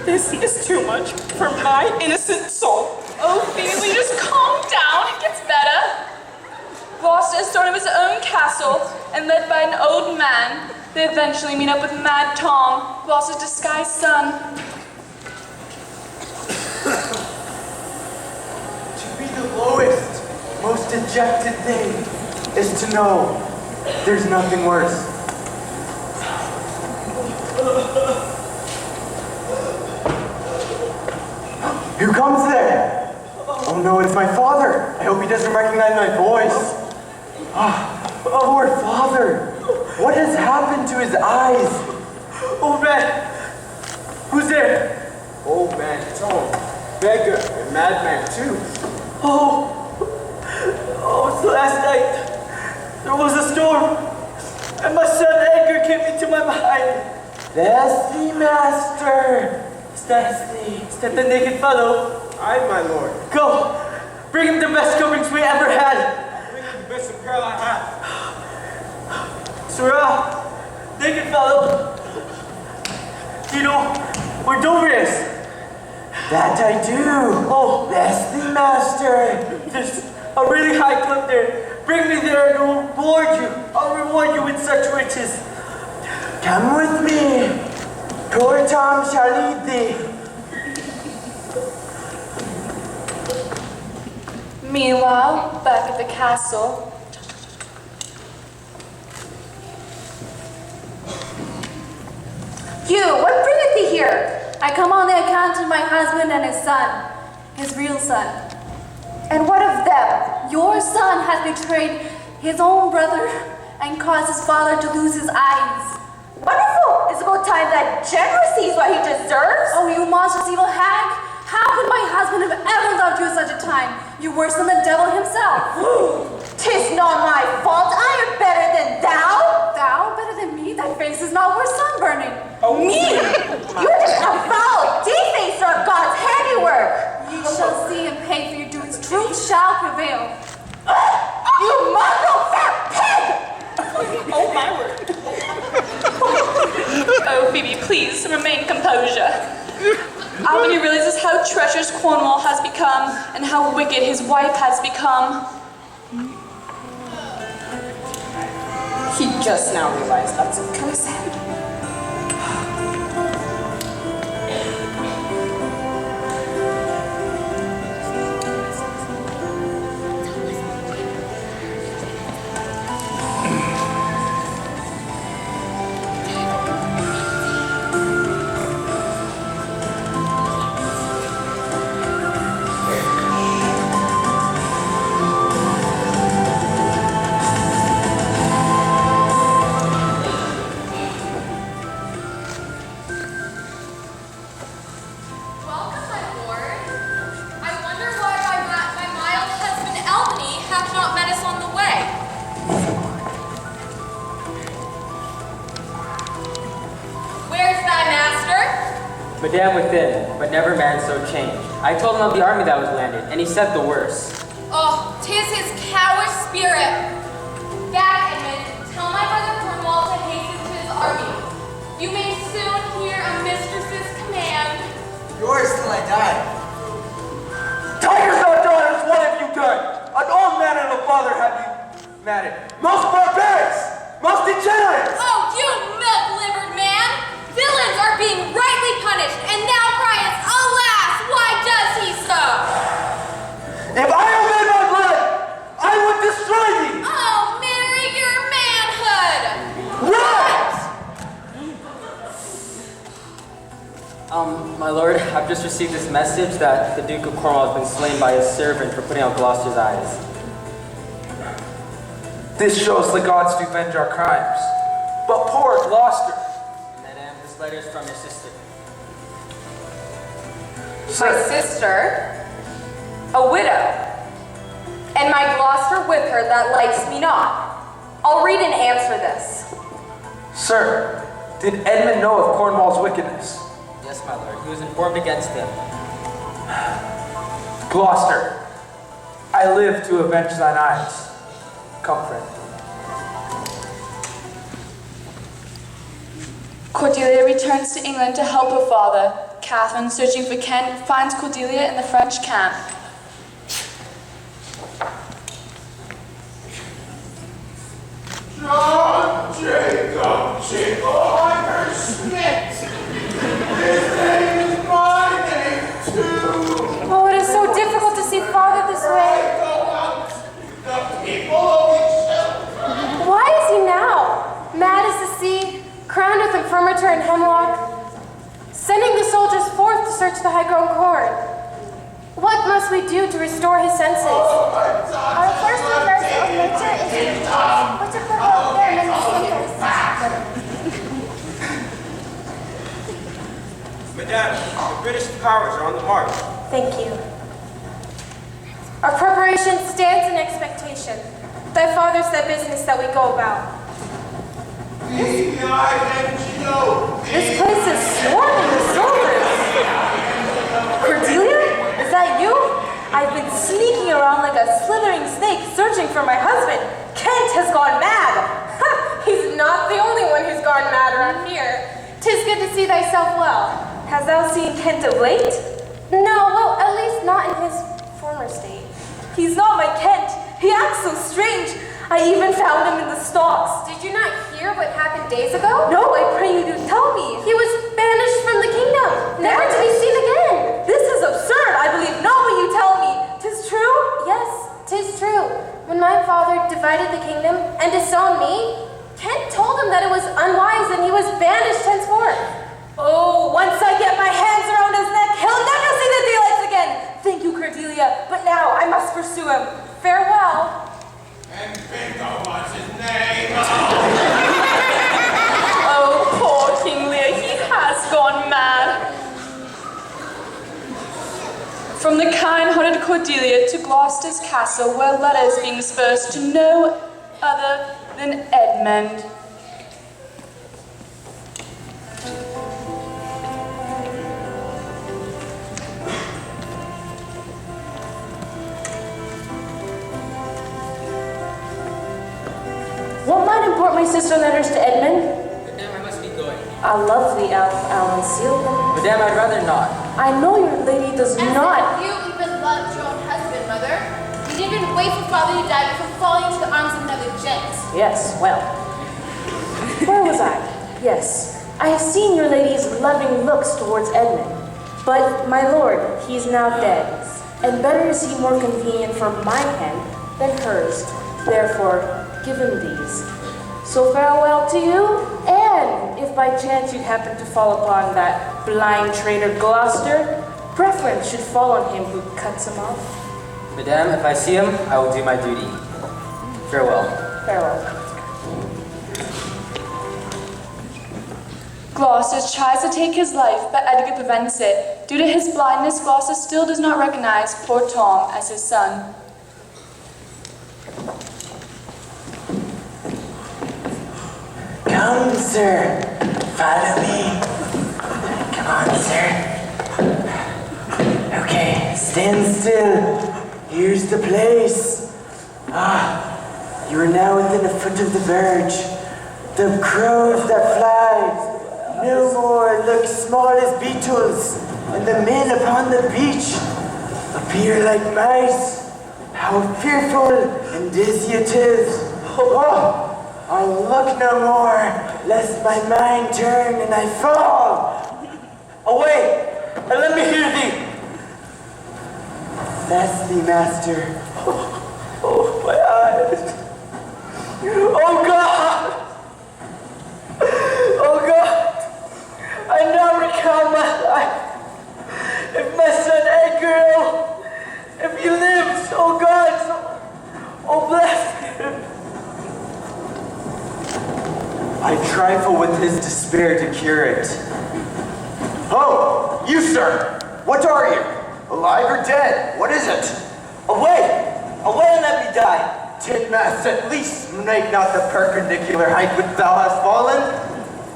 This is too much for my innocent soul. Oh, Phoebe, just calm down. It gets better. Lost is thrown of his own castle and led by an old man, they eventually meet up with Mad Tom, Ross's disguised son. To be the lowest, most dejected thing is to know there's nothing worse. Who comes there? Oh no, it's my father. I hope he doesn't recognize my voice. Oh, Lord Father, what has happened to his eyes? Old man, who's there? Old man Tom, beggar and madman too. Oh, so last night there was a storm, and my son Edgar came into my mind. That's the master. Is that the naked fellow? Aye, my lord. Go, bring him the best coverings we ever had. Bring him the best apparel I have. Sirrah, naked fellow, do you know where Dover is? That I do. Oh, that's the master. There's a really high cliff there. Bring me there and I'll reward you. I'll reward you with such riches. Come with me. Poor Tom shall lead thee. Meanwhile, back at the castle, You, what bringeth thee here? I come on the account of my husband and his son, his real son. And what of them? Your son has betrayed his own brother and caused his father to lose his eyes. Wonderful! It's about time that Jen receives what he deserves. Oh, you monstrous evil hag! How could my husband have ever loved you at such a time? You're worse than the devil himself. 'Tis not my fault. I am better than thou. Thou? Better than me? Thy face is not worth sunburning. Oh, me? You're just a foul defacer of God's handiwork. You shall see and pay for your doings. Truth shall prevail. You mongrel fat pig! oh my word. Oh, Phoebe, please remain composure. Albany realizes how treacherous Cornwall has become and how wicked his wife has become. He just now realized that's a consent. Madame within, but never man so changed. I told him of the army that was landed, and he said the worst. Oh, 'tis his coward spirit. Back, Edmund, tell my brother Cornwall to hasten to his army. You may soon hear a mistress's command. Yours till I die. Tigers not daughters, what have you done? An old man and a father have you married. Most barbarics! Most degenerates! Oh, you milk-livered man! Villains are being rightly punished, and now crieth, alas, why does he so? If I obey my blood, I would destroy thee! Oh, marry your manhood! What? My lord, I've just received this message that the Duke of Cornwall has been slain by his servant for putting out Gloucester's eyes. This shows the gods do avenge our crimes. But poor Gloucester. Madame, this letter is from your sister. My sister, a widow, and my Gloucester with her that likes me not. I'll read and answer this. Sir, did Edmund know of Cornwall's wickedness? Yes, my lord. He was informed against him. Gloucester, I live to avenge thine eyes. Come, friend. Cordelia returns to England to help her father. Catherine, searching for Kent, finds Cordelia in the French camp. John Jacob Jiggler Smith. His name is my name too. Oh, it is so difficult to see father this way. The people of each other. Why is he now? Mad as the sea, crowned with infirmiter and hemlock, sending the soldiers forth to search the high-grown corn. What must we do to restore his senses? Our first reversal of nature is ridiculous, but to provoke their many sinners. Madame, the British powers are on the march. Thank you. Our preparation stands in expectation. Thy father said business that we go about. This place is swarming with soldiers. Cordelia? Is that you? I've been sneaking around like a slithering snake searching for my husband. Kent has gone mad. He's not the only one who's gone mad around here. 'Tis good to see thyself well. Hast thou seen Kent of late? No, well, at least not in his former state. He's not my Kent. He acts so strange. I even found him in the stocks. Did you not hear what happened days ago? No, I pray you do tell me. He was banished from the kingdom, never to be seen again. This is absurd. I believe not what you tell me. 'Tis true? Yes, 'tis true. When my father divided the kingdom and disowned me, Kent told him that it was unwise and he was banished henceforth. Oh, once I get my hands around his neck, he'll never see the daylights again. Thank you, Cordelia, but now I must pursue him. Farewell. And Bingo, what's his name? Oh, poor King Lear, he has gone mad. From the kind-hearted Cordelia to Gloucester's castle, where letters being dispersed to no other than Edmund. What might import my sister letters to Edmund? Madame, I must be going. A lovely elf, I'll unseal them. Madame, I'd rather not. I know your lady does not. You even loved your own husband, mother. You didn't even wait for father to die before falling into the arms of another gent. Yes, well. Where was I? Yes, I have seen your lady's loving looks towards Edmund. But, my lord, he is now dead, and better is he more convenient for my hand than hers. Therefore, give him these. So farewell to you, and if by chance you happen to fall upon that blind traitor Gloucester, preference should fall on him who cuts him off. Madame, if I see him, I will do my duty. Farewell. Farewell. Gloucester tries to take his life, but Edgar prevents it. Due to his blindness, Gloucester still does not recognize poor Tom as his son. Come, sir. Follow me. Come on, sir. Okay, stand still. Here's the place. You are now within a foot of the verge. The crows that fly no more look small as beetles, and the men upon the beach appear like mice. How fearful and dizzy it is. I'll look no more, lest my mind turn and I fall. Away, and let me hear thee. That's thee, master. Oh, my eyes. Oh, God. Oh, God. I now recount my life. If my son Edgar, if he lives, oh, God, oh, bless him. I trifle with his despair to cure it. Oh, you, sir! What are you? Alive or dead? What is it? Away! Away and let me die! Titmass, at least make not the perpendicular height which thou hast fallen.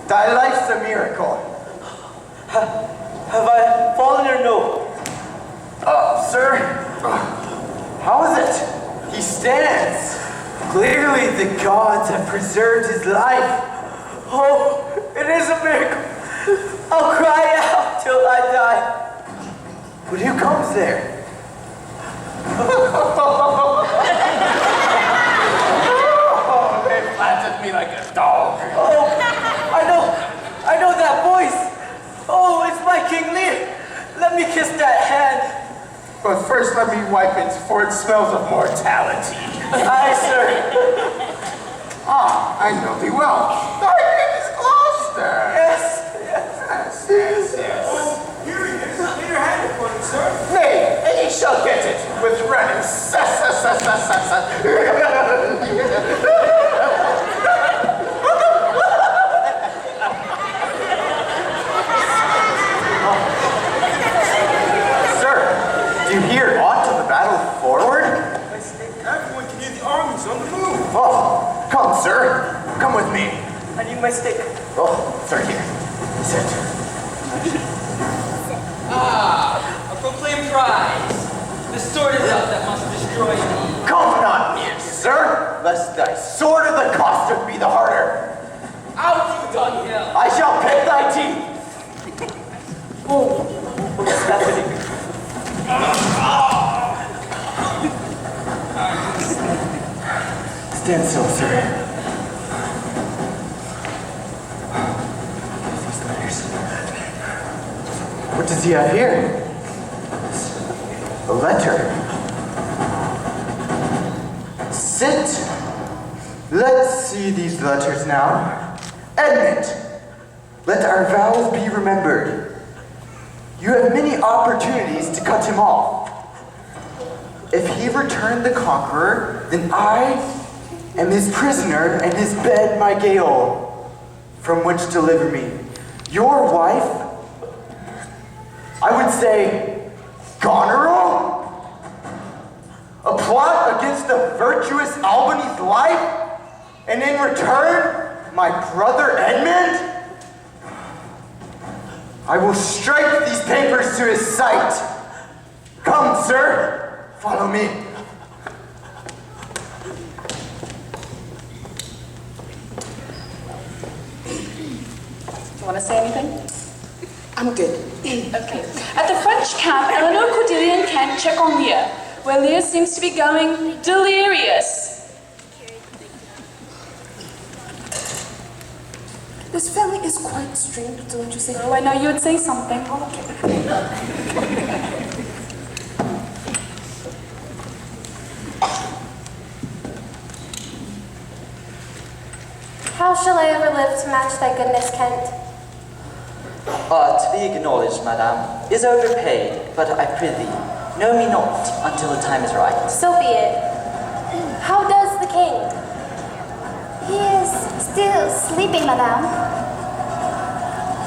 Thy life's a miracle. Have I fallen or no? Sir, how is it? He stands. Clearly the gods have preserved his life. Oh, it is a miracle. I'll cry out till I die. But who comes there? Oh, they flattered me like a dog. Oh, I know that voice. Oh, it's my King Lear. Let me kiss that hand. But first let me wipe it, for it smells of mortality. Aye, sir. Ah, I know thee well. Thy name is Gloucester. Yes. Here he is. Lay your hand upon him, sir. Nay, and ye shall get it with running. Sir, do you hear aught of the battle forward? Everyone can hear the armies on the move. Oh, come, sir. Come with me. I need my stick. Oh, sir, here. Sit. A proclaimed prize. The sword is out that must destroy thee. Come not near, sir, lest thy sword of the costard be the harder. Out, you dunghill! I shall pick thy teeth. What's happening? Stand still, sir. What does he have here? A letter. Sit. Let's see these letters now. Edmund, let our vows be remembered. You have many opportunities to cut him off. If he returned the conqueror, then I am his prisoner and his bed my gale, from which deliver me. Your wife, I would say, goneril? A plot against the virtuous Albany's life? And in return, my brother Edmund? I will strike these papers to his sight. Come, sir, follow me. Do you want to say anything? I'm good. Okay. At the French camp, Eleanor, Cordelia, and Kent check on Lear, where Lear seems to be going delirious. This family is quite strange, don't you think? Oh, I know you would say something. How shall I ever live to match thy goodness, Kent? To be acknowledged, madame, is overpaid, but I prithee, know me not until the time is right. So be it. How does the king? He is still sleeping, madame.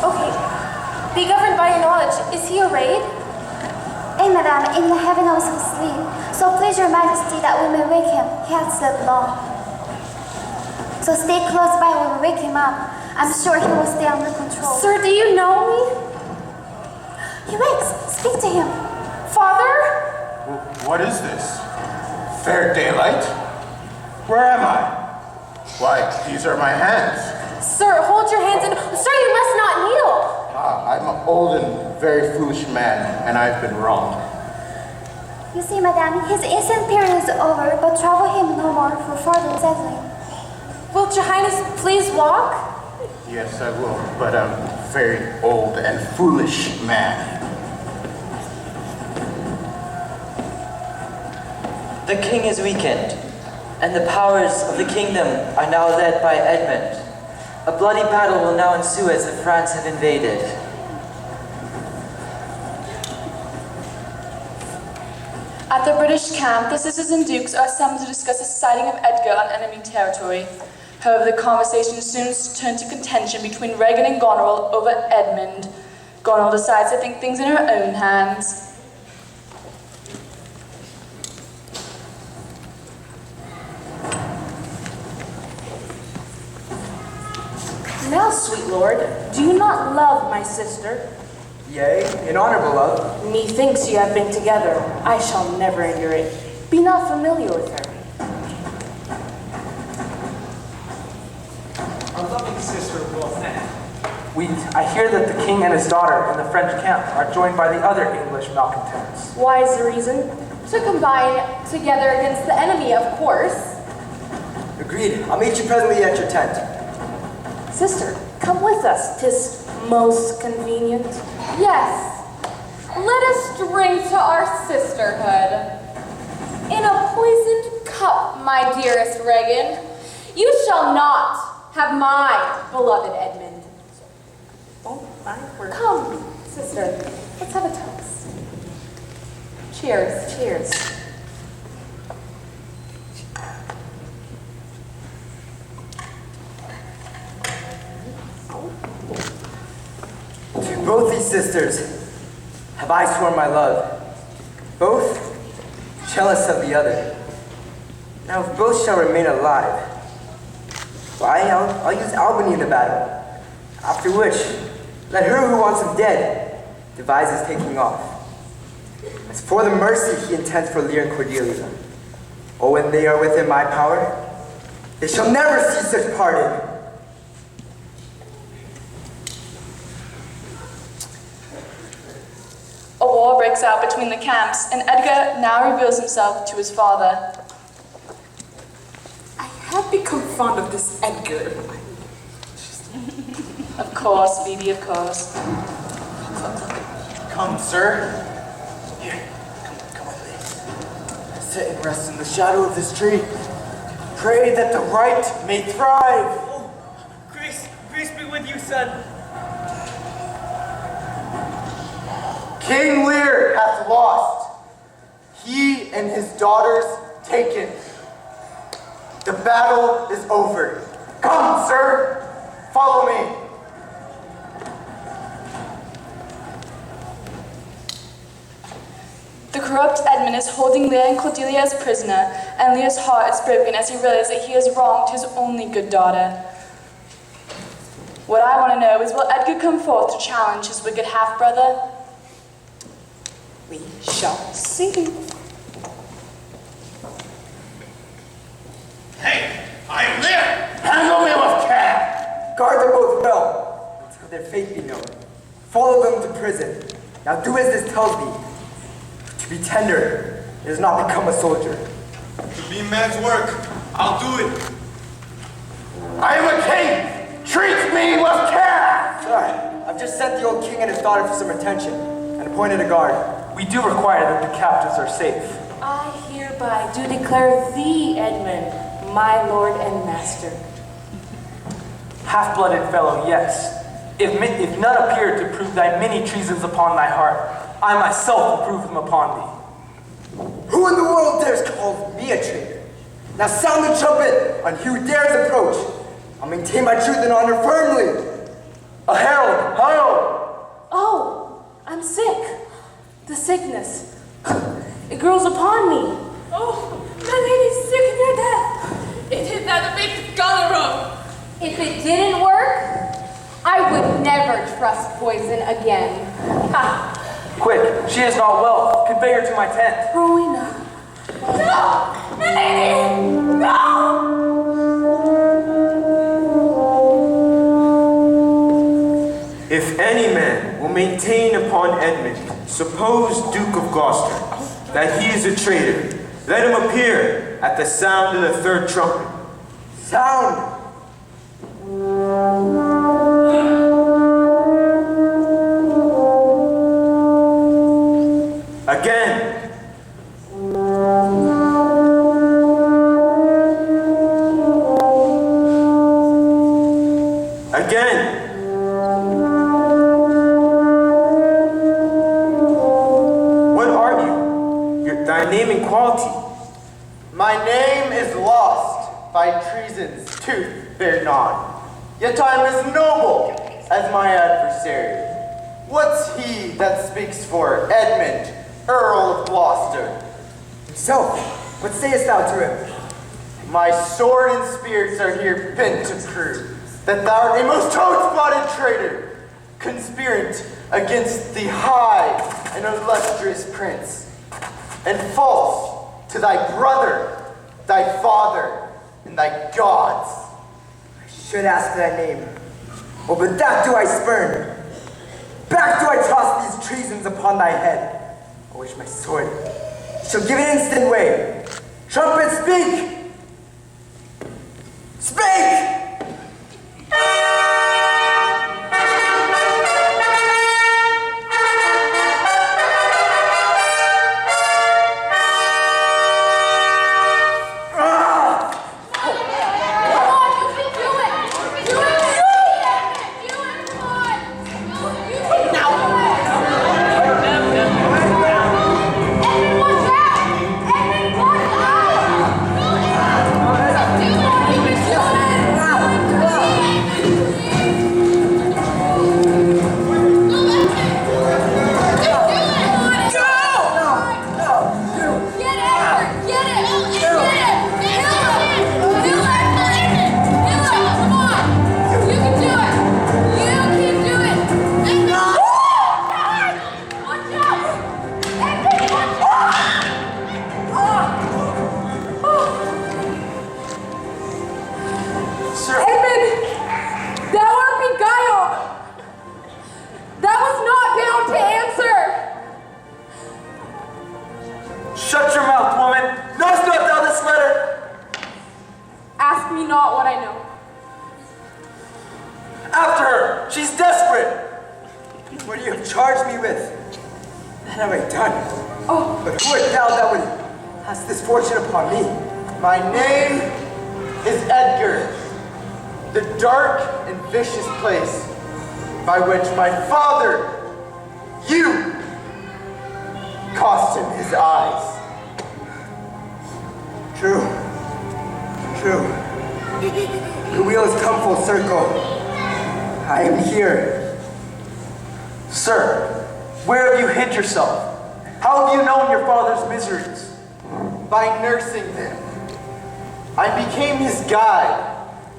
Okay. Be governed by your knowledge. Is he arrayed? Eh, madame, in the heaven also sleep. So please your majesty that we may wake him. He hath slept long. So stay close by when we wake him up. I'm sure he will stay under control. Sir, do you know me? He wakes. Speak to him. Father? What is this? Fair daylight? Where am I? Why, these are my hands. Sir, hold your hands in. Sir, you must not kneel. I'm an old and very foolish man, and I've been wronged. You see, madame, his instant period is over, but trouble him no more for further settling. Will your highness please walk? Yes, I will, but I'm a very old and foolish man. The king is weakened, and the powers of the kingdom are now led by Edmund. A bloody battle will now ensue as the France have invaded. At the British camp, the sisters and dukes are assembled to discuss the sighting of Edgar on enemy territory. However, the conversation soon turned to contention between Regan and Goneril over Edmund. Goneril decides to take things in her own hands. Now, sweet lord, do you not love my sister? Yea, in honorable love. Methinks ye have been together. I shall never endure it. Be not familiar with her. Our loving sister will then. I hear that the king and his daughter in the French camp are joined by the other English malcontents. Why is the reason? To combine together against the enemy, of course. Agreed. I'll meet you presently at your tent. Sister, come with us. 'Tis most convenient. Yes. Let us drink to our sisterhood. In a poisoned cup, my dearest Regan, you shall not have my beloved Edmund. Oh, my word. Come, sister, let's have a toast. Cheers. Cheers. To both these sisters have I sworn my love, both jealous of the other. Now if both shall remain alive, why, I'll use Albany in the battle, after which, let her who wants him dead devise his taking off. As for the mercy he intends for Lear and Cordelia, oh, when they are within my power, they shall never see such parting. A war breaks out between the camps, and Edgar now reveals himself to his father. I have become fond of this Edgar. Of course, Phoebe, of course. Come, sir. Here, come with me. Sit and rest in the shadow of this tree. Pray that the right may thrive. Oh, grace be with you, son. King Lear hath lost. He and his daughters taken. The battle is over. Come, sir. Follow me. The corrupt Edmund is holding Lear and Cordelia as prisoner, and Lear's heart is broken as he realizes that he has wronged his only good daughter. What I want to know is, will Edgar come forth to challenge his wicked half-brother? We shall see. Hey, I am Lear. Handle me with care. Guard them both well, until their fate be known. Follow them to prison. Now do as this tells me. To be tender is not become a soldier. To be man's work, I'll do it. I am a king. Treat me with care. Sir, I've just sent the old king and his daughter for some attention and appointed a guard. We do require that the captives are safe. I hereby do declare thee, Edmund, my lord and master. Half-blooded fellow, yes. If none appear to prove thy many treasons upon thy heart, I myself will prove them upon thee. Who in the world dares call me a traitor? Now sound the trumpet on who dares approach. I'll maintain my truth and honor firmly. A herald, ho! Oh, I'm sick. The sickness. It grows upon me. Oh, my lady's sick in your death. It is that big Goneril. If it didn't work, I would never trust poison again. Ha! Quick, she is not well. Convey her to my tent. Rowena. No! My lady! No! If any man will maintain upon Edmund, supposed Duke of Gloucester, that he is a traitor, let him appear at the sound of the third trumpet. Sound! Again. Again. What are you? Thy name and quality. My name is lost by treason's tooth bear not. Yet I am as noble as my adversary. What's he that speaks for Edmund, Earl of Gloucester? So, what sayest thou to him? My sword and spears are here bent to prove that thou art a most toad-spotted traitor, conspirant against the high and illustrious prince, and false to thy brother, thy father, and thy gods. I should ask thy name. Oh, but that do I spurn. Back do I toss these treasons upon thy head. I wish my sword shall give an instant way. Trumpet, speak! Speak! Shut your mouth, woman! Knowest not thou this letter? Ask me not what I know. After her! She's desperate! What do you have charged me with? That have I done. Oh. But who art thou that would cast this fortune upon me? My name is Edgar, the dark and vicious place by which my father, you, cost him his eyes. True. True. The wheel has come full circle. I am here. Sir, where have you hid yourself? How have you known your father's miseries? By nursing them. I became his guide,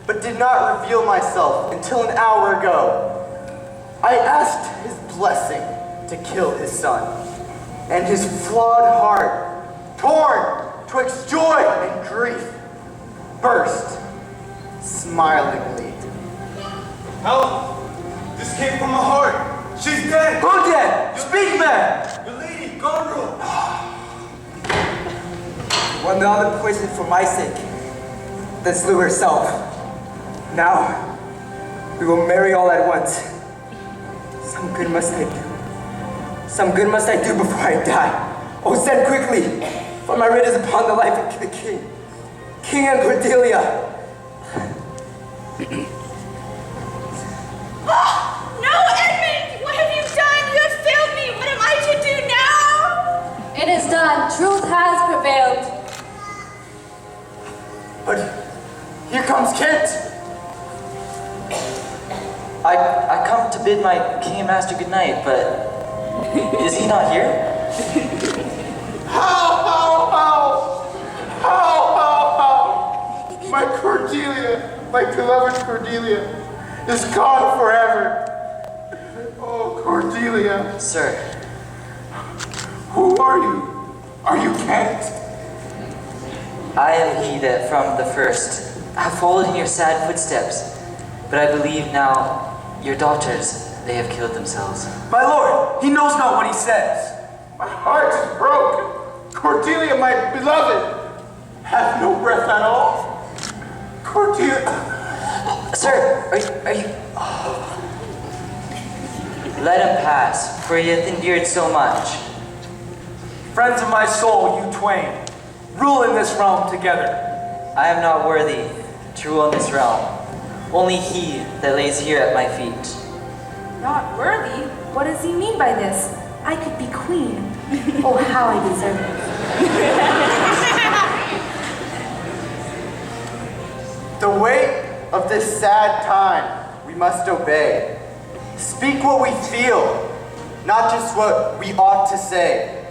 but did not reveal myself until an hour ago. I asked his blessing to kill his son, and his flawed heart, torn twixt joy and grief, burst smilingly. Help! This came from my heart. She's dead. Who dead? Speak, man! The lady, Gondro. One the other poisoned for my sake, then slew herself. Now, we will marry all at once. Some good must I do. Some good must I do before I die. Oh, send quickly, for my writ is upon the life of the king. King and Cordelia. No, Edmund! What have you done? You have failed me! What am I to do now? It is done. Truth has prevailed. But here comes Kent. I come to bid my king and master good night, but is he not here? How? My Cordelia, my beloved Cordelia, is gone forever. Oh, Cordelia. Sir. Who are you? Are you Kent? I am he that from the first have followed in your sad footsteps, but I believe now your daughters, they have killed themselves. My lord, he knows not what he says. My heart is broken. Cordelia, my beloved, hath no breath at all. Cordelia. Sir, are you... Let him pass, for he hath endured so much. Friends of my soul, you twain, rule in this realm together. I am not worthy to rule in this realm. Only he that lays here at my feet. Not worthy? What does he mean by this? I could be queen. Oh, how I deserve it. The weight of this sad time we must obey. Speak what we feel, not just what we ought to say.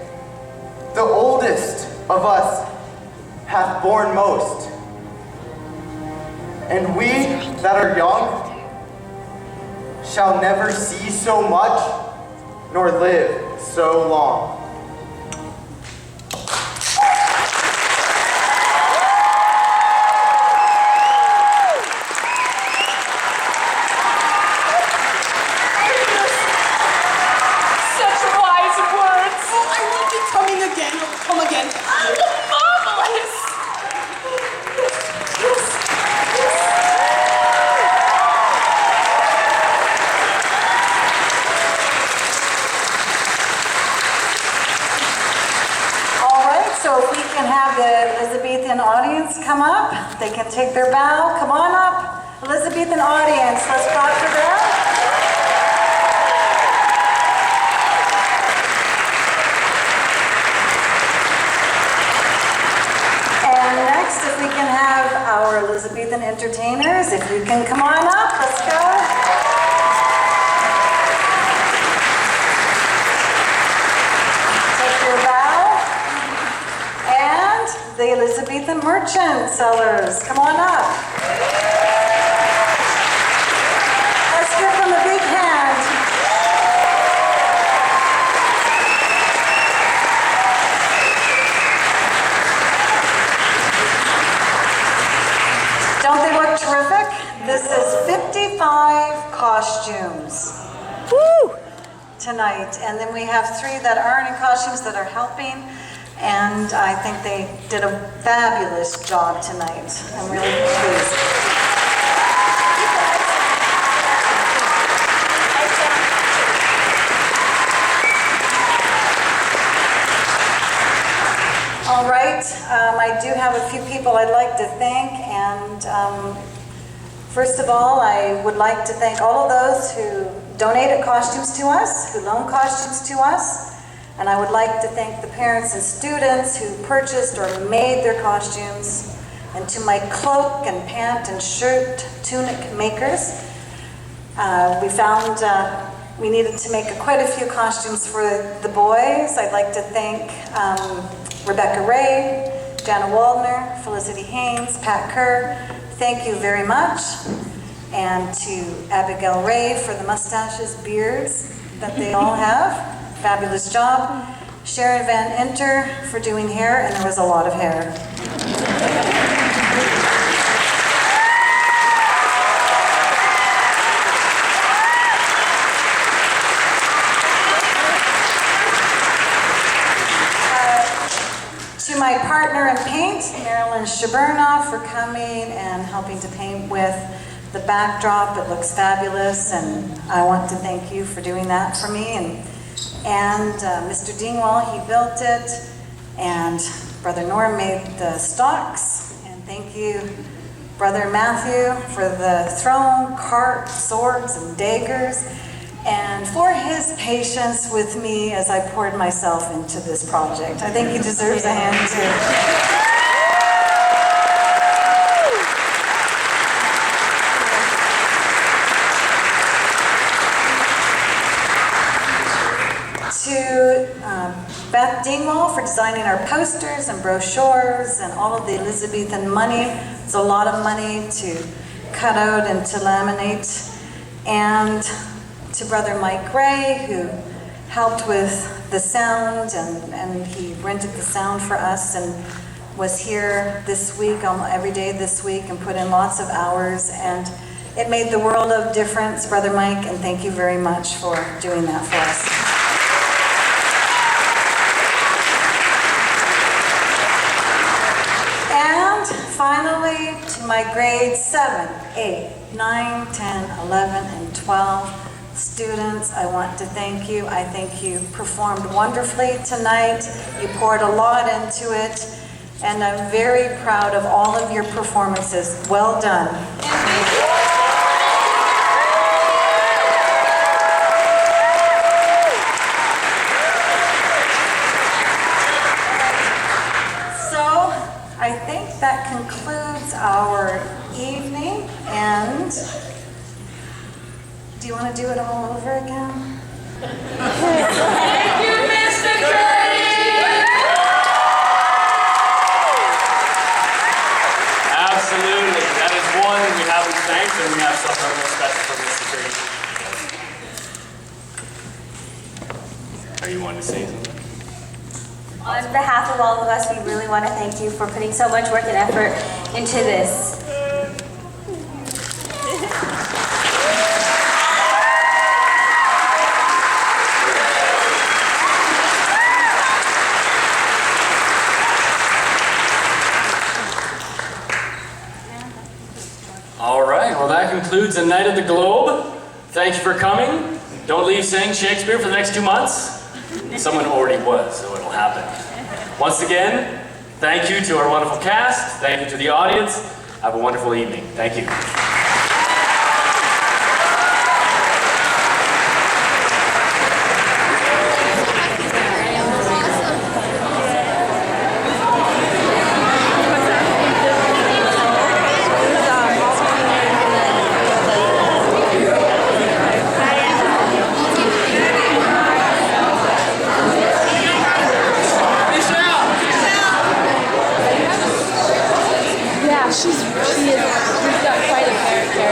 The oldest of us hath borne most, and we that are young shall never see so much, nor live so long. Audience come up. They can take their bow. Come on up. Elizabethan audience, let's clap for them. And next, if we can have our Elizabethan entertainers, if you can come on up, let's go. The Elizabethan merchant sellers, come on up. Let's give them a big hand. Don't they look terrific? This is 55 costumes. Woo! Tonight, and then we have 3 that aren't in costumes that are helping. And I think they did a fabulous job tonight. I'm really pleased. All right, I do have a few people I'd like to thank, and first of all, I would like to thank all of those who donated costumes to us, who loaned costumes to us. And I would like to thank the parents and students who purchased or made their costumes, and to my cloak and pant and shirt tunic makers. We found we needed to make quite a few costumes for the boys. I'd like to thank Rebecca Ray, Jana Waldner, Felicity Haynes, Pat Kerr. Thank you very much. And to Abigail Ray for the mustaches, beards that they all have. Fabulous job. Sharon Van Inter for doing hair, and there was a lot of hair. To my partner in paint, Marilyn Shaberna, for coming and helping to paint with the backdrop. It looks fabulous, and I want to thank you for doing that for me. And Mr. Dingwall, he built it, and Brother Norm made the stocks, and thank you, Brother Matthew, for the throne, cart, swords, and daggers, and for his patience with me as I poured myself into this project. I think he deserves a hand too. To Beth Dingwall for designing our posters and brochures and all of the Elizabethan money. It's a lot of money to cut out and to laminate. And to Brother Mike Ray, who helped with the sound, and he rented the sound for us and was here this week, every day this week, and put in lots of hours. And it made the world of difference, Brother Mike, and thank you very much for doing that for us. Finally, to my grades 7, 8, 9, 10, 11, and 12 students, I want to thank you. I think you performed wonderfully tonight. You poured a lot into it, and I'm very proud of all of your performances. Well done. So, I think that concludes our evening, and do you want to do it all over again? Thank you, Mr. Curry! Absolutely. That is one we haven't thanked, and we have something real special for Mr. Curry. Are you wanting to say something? On behalf of all of us, we really want to thank you for putting so much work and effort into this. All right, well that concludes the Night of the Globe. Thank you for coming. Don't leave saying Shakespeare for the next 2 months. Someone already was, so it'll happen. Once again, thank you to our wonderful cast. Thank you to the audience. Have a wonderful evening. Thank you. Yeah, she is. She's got quite a character.